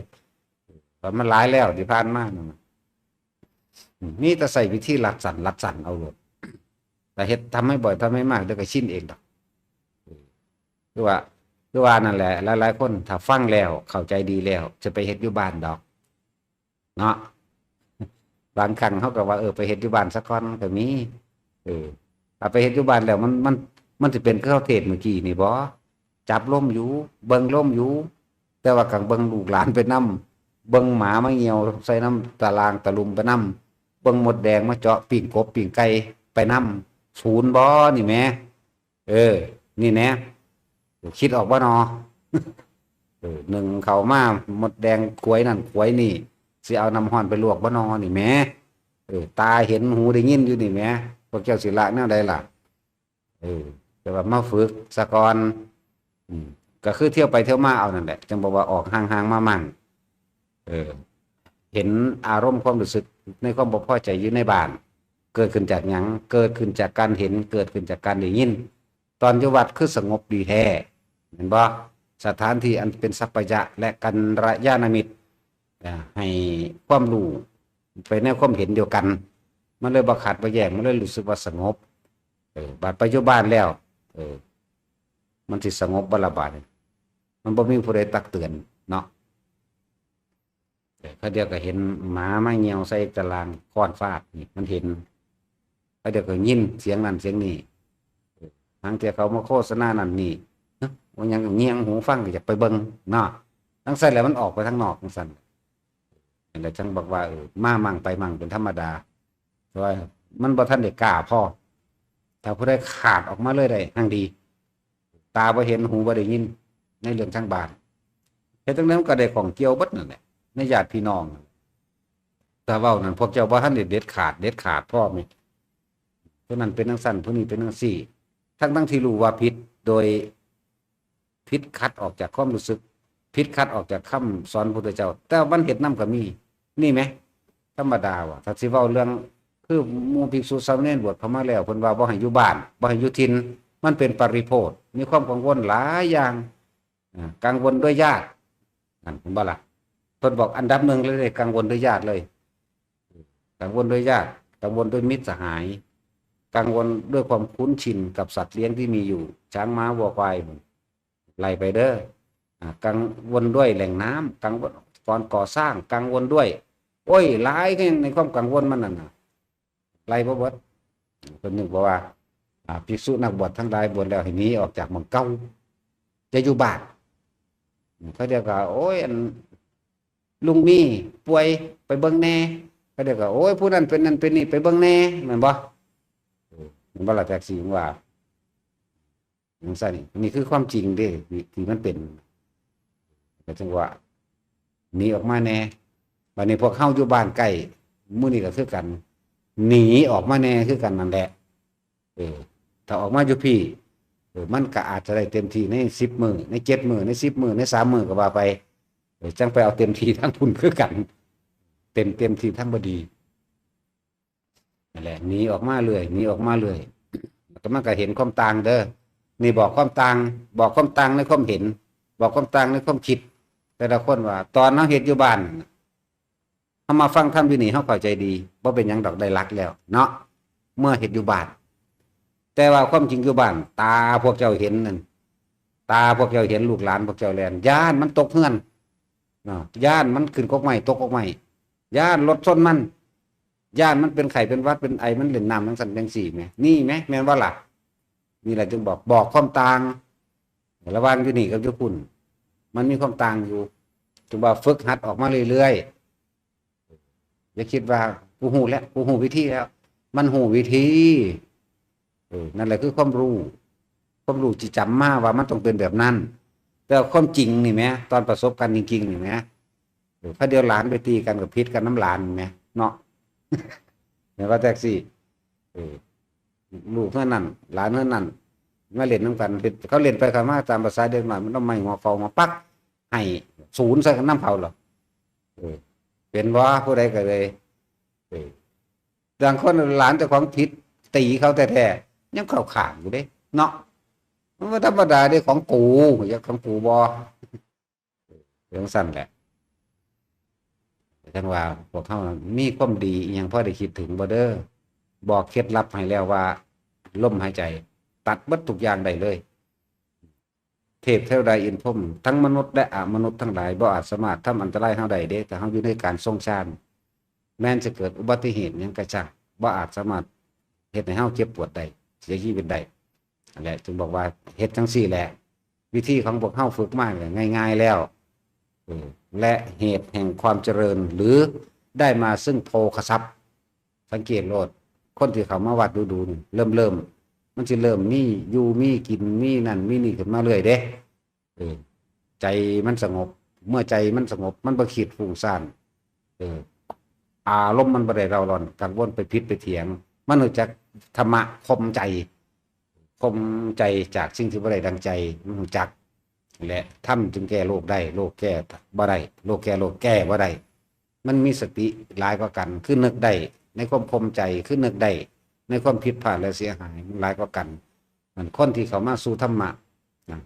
มันหลายแล้วที่ผ่านมานั่นนี่แต่ใส่วิธีรัดสั่นเอาโลดแต่เฮ็ดทำให้บ่อยทำให้มากเดี๋ยวก็ชินเองดอกคือว่านั่นแหละหลายๆคนถ้าฟังแล้วเข้าใจดีแล้วจะไปเฮ็ดอยู่บ้านดอกเนาะบางครั้งเขาก็ว่าไปเฮ็ดอยู่บ้านสักก่อนก็มีเอาไปเฮ็ดอยู่บ้านแล้วมันสิเป็นเขาเทศเมื่อกี้นี่บ่จับลมอยู่เบิ่งลมอยู่แต่ว่ากังเบิ่งลูกหลานไปนำเบิ่งหมามาเหี่ยวใส่น้ำตารางตะลุมไปนำเบิ่งมดแดงมาเจาะปิ้งกบปิ้งไก่ไปนำศูนย์บ่นี่แหมนี่แหนะคิดออกบ่นอหนึ่งเขามาหมดแดงขวยนั่นขวยนี่สิเอาน้ำห้อนไปลวกบ่นอนี่แหมตาเห็นหูได้ยินอยู่นี่แหมพวกเจ้าสิละแนวใดล่ะแต่ว่ามาฝึกซะก่อนก็คือเที่ยวไปเที่ยวมาเอานั่นแหละจังบอกว่าออกห่างๆมามั่งเห็นอารมณ์ความรู้สึกในความบ่พอใจอยู่ในบ้านเกิดขึ้นจากหยังเกิดขึ้นจากการเห็นเกิดขึ้นจากการได้ยินตอนอยู่วัดคือสงบดีแท้เห็นบ่สถานที่อันเป็นสัพพยะและกัลยาณมิตรให้ความรู้ไปในความเห็นเดียวกันมันเลยบ่ขัดบ่แย้งมันเลยรู้สึกว่าสงบบัดปัจจุบันแล้วมันสิสงบบ่ละบาดมันบ่มีผู้ใดตักเตือนเนาะเขาเดียวก็เห็นหมามาเหี่ยวใส่ตารางค้อนฟาดนี่มันเห็นเขาเดียวก็ยินเสียงนั้นเสียงนี้ทางที่เขามาโฆษณานั่นนี่ว่ายังเงียงหูฟังก็อยากไปเบิ่งเนาะทั้งใส่แล้วมันออกไปทางนอกจังซั่นแล้วจังบอกว่ามามั่งไปมั่งเป็นธรรมดาเพราะว่ามันบ่ทันได้กล้าพอถ้าผู้ใดขาดออกมาเลยได้หั่งดีตาบ่เห็นหูบ่ได้ยินในเรื่องทางบ้านเฮ็ดจังนั้นก็ได้ของเกี่ยวเบิดนั่นแหละในญาติพี่น้องถ้าเว้านั่นพวกเจ้าบ่ทันได้เด็ดขาดพร้อมนี่ผู้นั้นเป็นจังซั่นผู้นี้เป็นจังซี่ทั้งที่รู้ว่าผิดโดยผิดคัดออกจากความรู้สึกผิดคัดออกจากคำสอนพระพุทธเจ้าแต่มันเฮ็ดนำก็มีนี่แหมธรรมดาว่ะถ้าสิเว้าเรื่องคือหมู่ภิกษุสามเณรบวชเข้ามาแล้วเพิ่นว่าบ่ให้อยู่บ้านบ่ให้อยู่ถิ่นมันเป็นปริโภทมีความกังวลหลายอย่างกังวลด้วยญาตินั่นเห็นบ่ล่ะเพิ่นบอกอันดับหนึ่งเลยกังวลด้วยญาติเลยกังวลด้วยญาติกังวลด้วยมิตรสหายกังวลด้วยความคุ้นชินกับสัตว์เลี้ยงที่มีอยู่ช้างม้าวัวควายไล่ไปเด้อกังวลด้วยแหล่งน้ำกังวลก่อนก่อสร้างกังวลด้วยโอ้ยหลายในความกังวลมันนั่นน่ะไล่บ่เบิดเพิ่นนึกว่าภิกษุนักบวชทั้งหลายบวชแล้วให้หนีออกจากหม้องเก่าจะอยู่บ้านเขาเรียกว่าโอ้ยลุงมีป่วยไปเบิ่งแน่เขาเรียกว่าโอ้ยผู้นั้นเป็นนั่นเป็นนี่ไปเบิ่งแน่แม่นบ่มันบ่ล่ะแท็กซี่ว่าจังซั่นนี่คือความจริงเด้ที่มันเป็นก็จังว่าหนีออกมาแน่บัดนี้พวกเฮาอยู่บ้านใกล้มื้อนี้ก็คือกันหนีออกมาแน่คือกันนั่นแหละถ้าออกมาอยู่พี่มันก็อาจจะได้เต็มที่ใน10 มื้อใน7 มื้อใน10 มื้อใน3 มื้อก็ว่าไป จังไปเอาเต็มทีทั้งพุ่นคือกันเต็มทีทั้งบดีนั่นแหละหนีออกมาเลยหนีออกมาเลยก็มันก็เห็นความต่างเด้อนี่บอกความต่างบอกความต่างในความเห็น บอกความต่างในความคิด แต่ละคนว่า ตอนเราเฮ็ดอยู่บ้านเขามาฟังธรรมอยู่นี่เขาเข้าใจดีว่าเป็นหยังดอกได้รักแล้ว เนาะเมื่อเฮ็ดอยู่บ้านแต่ว่าความจริงอยู่บ้านตาพวกเจ้าเห็นนั่นตาพวกเจ้าเห็นลูกหลานพวกเจ้าแลนย่านมันตกเฮือนเนาะย่านมันขึ้นกกไม้ตกกกไม้ย่านรถชนมันย่านมันเป็นไข้เป็นวัดเป็นไอมันเล่นน้ำทั้งสันทั้งสี่ไหมนี่ไหมแม่นว่าล่ะนี่แหละจึงบอกความต่างระหว่างอยู่นี่กับอยู่พุ่นมันมีความต่างอยู่จึงว่าฝึกหัดออกมาเรื่อยๆอย่าคิดว่ากูหูแล้วกูหูวิธีแล้วมันหูวิธีนั่นแหละคือความรู้ที่จำมาว่ามันต้องเป็นแบบนั้นแต่ความจริงนี่ไหมตอนประสบกันจริงๆนี่ไหมพระเดียวหลานไปตีกันกับพิษกันน้ำหลานไหมเนาะเห็นว่าแท็กซี่ลูกเท่านั้นหลานเท่านั้นมาเล่นน้ำกันเขาเล่นไปกันมาตามภาษาเด็กหน่อยมันต้องไม่งอคอมาปักให้ศูนย์ใส่กันน้ำเผาหรอเป็นว่าผู้ใดก็เลยบางคนหลานเจ้าของพิษตีเขาแท้ๆยังเข้าข่างอยู่เด้เนาะมันก็ธรรมดาได้ของปู่อย่างของปู่บอเรื่องสั้นแหละจังว่าพวกเขามีความดีอย่างพ่อได้คิดถึงบ่เด้อบอกเคล็ดลับให้แล้วว่าลมหายใจตัดบัดทุกอย่างได้เลยเทพเทวดาอินพรหมทั้งมนุษย์และอมนุษย์ทั้งหลายบ่อาจสามารถทำอันตรายเฮาได้เด้แต่เฮาอยู่ในการทรงฌานแม้นจะเกิดอุบัติเหตุหยังกระช่างบ่อาจสามารถเฮ็ดให้เฮาเจ็บปวดได้เสียชีวิตได้นั่นแหละจึงบอกว่าเฮ็ดจังซี่แหละวิธีของพวกเฮาฝึกมาง่ายๆแล้วและเหตุแห่งความเจริญหรือได้มาซึ่งโภคทรัพย์สังเกตโลดคนที่เขามาวัดดูนี่เริ่มมันจะเริ่มมีอยู่มีกินมีนั่นมีนี่ขึ้นมาเรื่อยเด้ใจมันสงบเมื่อใจมันสงบมันบ่คิดฟุ้งซ่านอารมณ์มันบ่ได้เร่าร้อนกังวลไปพิษไปเถียงมันรู้จักธรรมะข่มใจจากสิ่งที่บ่ได้ดังใจมันรู้จักและทำจึงแก้โรคได้โรคแก้บ่ได้โรคแก้บ่ได้มันมีสติหลายกว่ากันคือนึกได้ในความข่มใจคือนึกได้ในความผิดพลาดและเสียหายมันหลายกว่ากันมันคนที่เขามาสู่ธรรมะนะ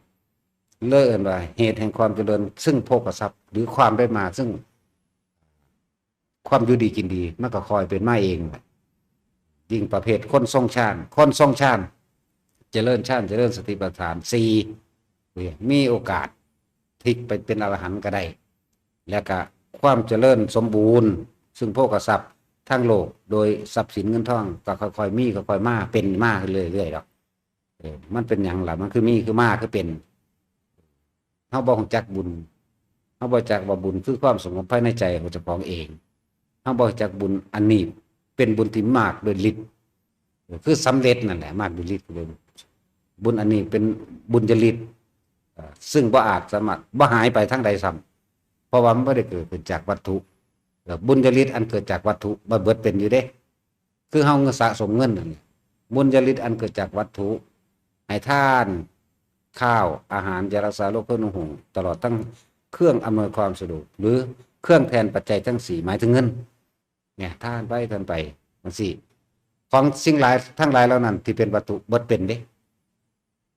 เลิศว่าเหตุแห่งความเจริญซึ่งโภคทรัพย์หรือความได้มาซึ่งความอยู่ดีกินดีมันก็คอยเป็นมาเองยิ่งประเภทคนทรงฌานเจริญฌานเจริญสติปัฏฐาน4มีโอกาสพลิกไปเป็นอรหันต์ก็ได้และก็ความเจริญสมบูรณ์ซึ่งโภคทรัพย์ทั้งโลกโดยทรัพย์สินเงินทองก็ค่อยๆมีค่อยๆมาเป็นมาเรื่อยๆหรอกมันเป็นอย่างไรมันคือมีคือมาคือเป็นเขาบอกจักบุญเขาบอกจักว่าบุญคือความสงบภายในใจของเจ้าของเองเขาบอกจักบุญอันนี้เป็นบุญที่มากโดยฤทธิ์คือสำเร็จนั่นแหละมากโดยฤทธิ์เลยบุญอันนี้เป็นบุญจริตซึ่งบ่อาจสามารถบ่หายไปทั้งใดซ้ำเพราะว่ามันไม่ได้เกิดขึ้นจากวัตถุบุญจริตอันเกิดจากวัตถุบ่เบิดเป็นอยู่เด้คือเฮาสะสมเงินนั่นบุญจริตอันเกิดจากวัตถุให้ทานข้าวอาหารยารักษาโรคเพื่อนุ่งห่มตลอดทั้งเครื่องอำนวยความสะดวกหรือเครื่องแทนปัจจัยทั้ง4หมายถึงเงินเนี่ยทานไปมันสิของสิ่งหลายทั้งหลายเหล่านั้นที่เป็นวัตถุเบิดเป็นเด้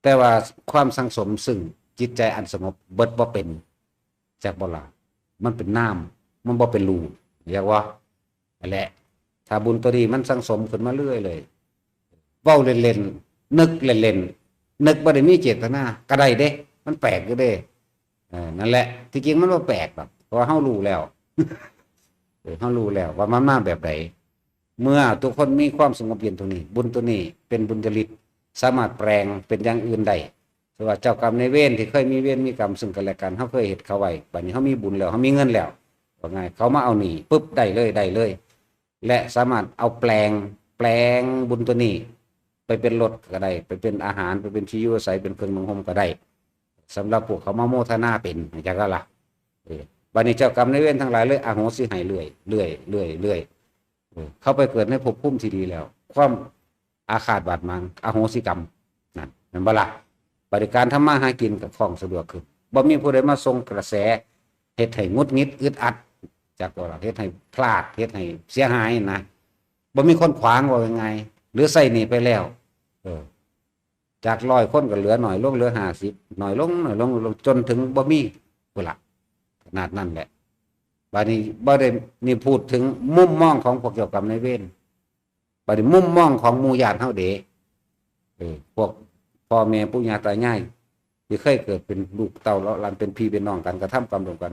แต่ว่าความสังสมซึ่งจิตใจอันสงบเบิดบ่เป็นจากบ่ล่ะมันเป็นน้ำมันบ่เป็นรูเรียกว่าแหละถ้าบุญตัวนี้มันสังสมขึ้นมาเรื่อยเลยเว้าเล่นๆนึกเล่นๆนึกบ่ได้มีเจตนาก็ได้เด้มันแปลกอยู่เด้นั่นแหละที่จริงมันบ่แปลกหรอกเพราะว่าเฮารู้แล้วเฮารู้แล้วว่ามันมาแบบใดเมื่อทุกคนมีความสงบเย็นตรงนี้บุญตัวนี้เป็นบุญจริตสามารถแปลงเป็นอย่างอื่นได้สว่าเจ้ากรรมในเวรที่เคยมีเวรมีกรรมซึ่งกันและกันเขาเคยเฮ็ดเขาไว้บัดนี้เขามีบุญแล้วเขามีเงินแล้วว่าไงเขามาเอาหนีปุ๊บได้เลยและสามารถเอาแปลงบุญตัวนี้ไปเป็นรถก็ได้ไปเป็นอาหารไปเป็นที่อยู่อาศัยเป็นเครื่องนุ่งห่มก็ได้สำหรับพวกเขามาโมทนาเป็นอย่างนั้นล่ะบัดนี้เจ้ากรรมในเวรทั้งหลายเลยอโหสิให้เรื่อยเขาไปเกิดในภพภูมิที่ดีแล้วความอาฆาตบาดหมางอโหสิกรรมนั่นเป็นบ่ล่ะบริการทำมาหากินกับของสะดวกขึ้นบ่มีผู้ใดมาส่งกระแส เฮ็ดให้งุดหงิดอึดอัดจากตัวเราเฮ็ดให้พลาดเฮ็ดให้เสียหายนะบ่มีคนขวางว่ายังไงหรือใส่นี่ไปแล้วเออจาก100 คนก็เหลือหน่อยลงเหลือ50หน่อยลงหน่อยลงจนถึงบ่มีพุ่นล่ะขนาดนั้นแหละบัดนี้บ่ได้นี่พูดถึงมุมมองของพวกเจ้ากรรมนายเวรบัดนี้มุมมองของหมู่ญาติเฮาเด้พวกพ่อแม่ปู่ย่าตายายที่เคยเกิดเป็นลูกเต้าแล้วหลานเป็นพี่เป็นน้องกันกระทำกรรมร่วมกัน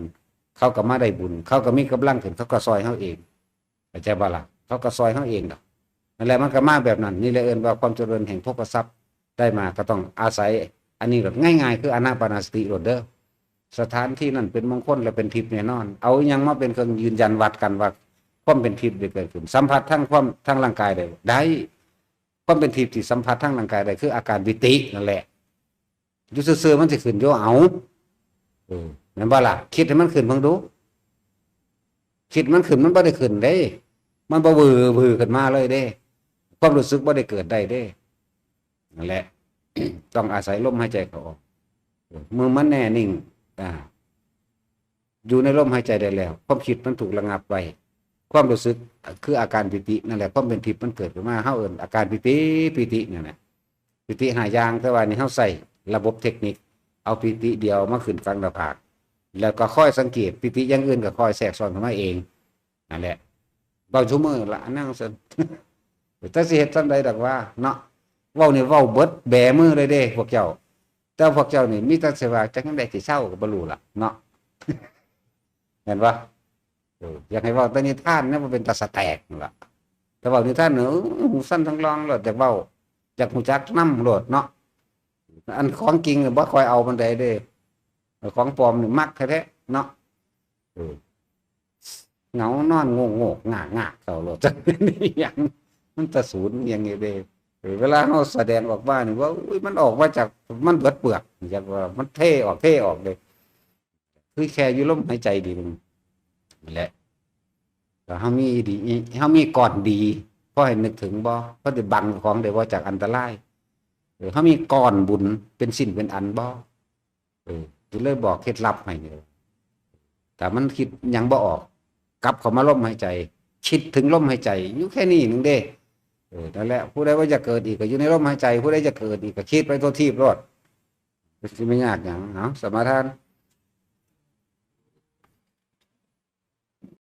เขาก็มาได้บุญเขาก็มีกำลังขึ้นเขาก็ซอยเฮาเองเข้าใจบ่ล่ะเขาก็ซอยเฮาเองดอกนั่นแหละมันก็มาแบบนั้นนี่แหละเอิ้นว่าความเจริญแห่งภพทรัพย์ได้มาก็ต้องอาศัยอันนี้แบบง่ายๆคืออานาปานสติโลดเด้อสถานที่นั้นเป็นมงคลและเป็นทิพย์แน่นอนเอาอิหยังมาเป็นเครื่องยืนยันวัดกันว่าความเป็นทิพย์ได้เกิดขึ้นสัมผัสทั้งความทั้งร่างกายได้ความเป็นทิพย์ที่สัมผัสทั้งร่างกายได้คืออาการวิตินั่นแหละอยู่ซื่อๆมันสิขึ้นอยู่เอาแม่นบ่ล่ะคิดให้มันขึ้นเบิ่งดูคิดมันขึ้นมันบ่ได้ขึ้นเด้มันบ่วือขึ้นมาเลยเด้ความรู้สึกบ่ได้เกิดได้เด้นั่นแหละ ต้องอาศัยลมหายใจเข้าออกมือมันแน่นิ่งอยู่ในลมหายใจได้แล้วความคิดมันถูกระงับไว้ความรู้สึกคืออาการปิตินั่นแหละความเป็นทิพย์มันเกิดขึ้นมาเฮาเอิ้นอาการปิตินั่นแหละปิติ5อย่างแต่ว่านี่เฮาใส่ระบบเทคนิคเอาปิติเดียวมาขึ้นกลางหน้าผากแล้วก็ค่อยสังเกตปิติอย่างอื่นก็ค่อยแทรกซ้อนเข้ามาเองนั่นแหละเว้าชั่วโมงละนั่งซั่น แต่สิเฮ็ดจังได๋ดอกว่าเนาะเว้านี่เว้าเบิดแบมือเลยเด้พวกเจ้าแต่พวกเจ้านี่มีแต่สิว่าจังได๋สิเศร้าก็บ่รู้ล่ะเนาะ เห็นบ่อยากให้เว้าแต่นิทานเนี่ยมันเป็นตาสแตกนั่นล่ะแต่เว้านิทานหูสั้นทั้งรองโลดอยากเว้าอยากฮู้จักนำโลดเนาะอันของจริงบ่ค่อยเอาปานใดเด้ของปลอมนี่มักแท้ๆเนาะเหงานอนโงกๆงากๆเข้าโลดจังนี่หยังมันตะศูนย์อย่างงี้เด้เวลาเฮาแสดงออกมานี่ว่าอุ้ยมันออกมาจากมันเบิดเปลือกอยากว่ามันเทออกเลยคือแค่อยู่ลมหายใจดีนั่นแหละก็เฮามีดีเฮามีก่อนดีพอให้นึกถึงบ่เพราะได้บังของได้บ่จากอันตรายเฮามีก่อนบุญเป็นสิ้นเป็นอันบ่สิเลยบอกเคล็ดลับให้นี่แต่มันคิดหยังบ่ออกกลับเข้ามาลมหายใจคิดถึงลมหายใจอยู่แค่นี้นึงเด้นั่นแหละผู้ใดว่าจะเกิดอีกก็อยู่ในลมหายใจผู้ใดจะเกิดอีกก็คิดไปทั่วทีบรอดสิไม่ยากหยังเนาะสมาทาน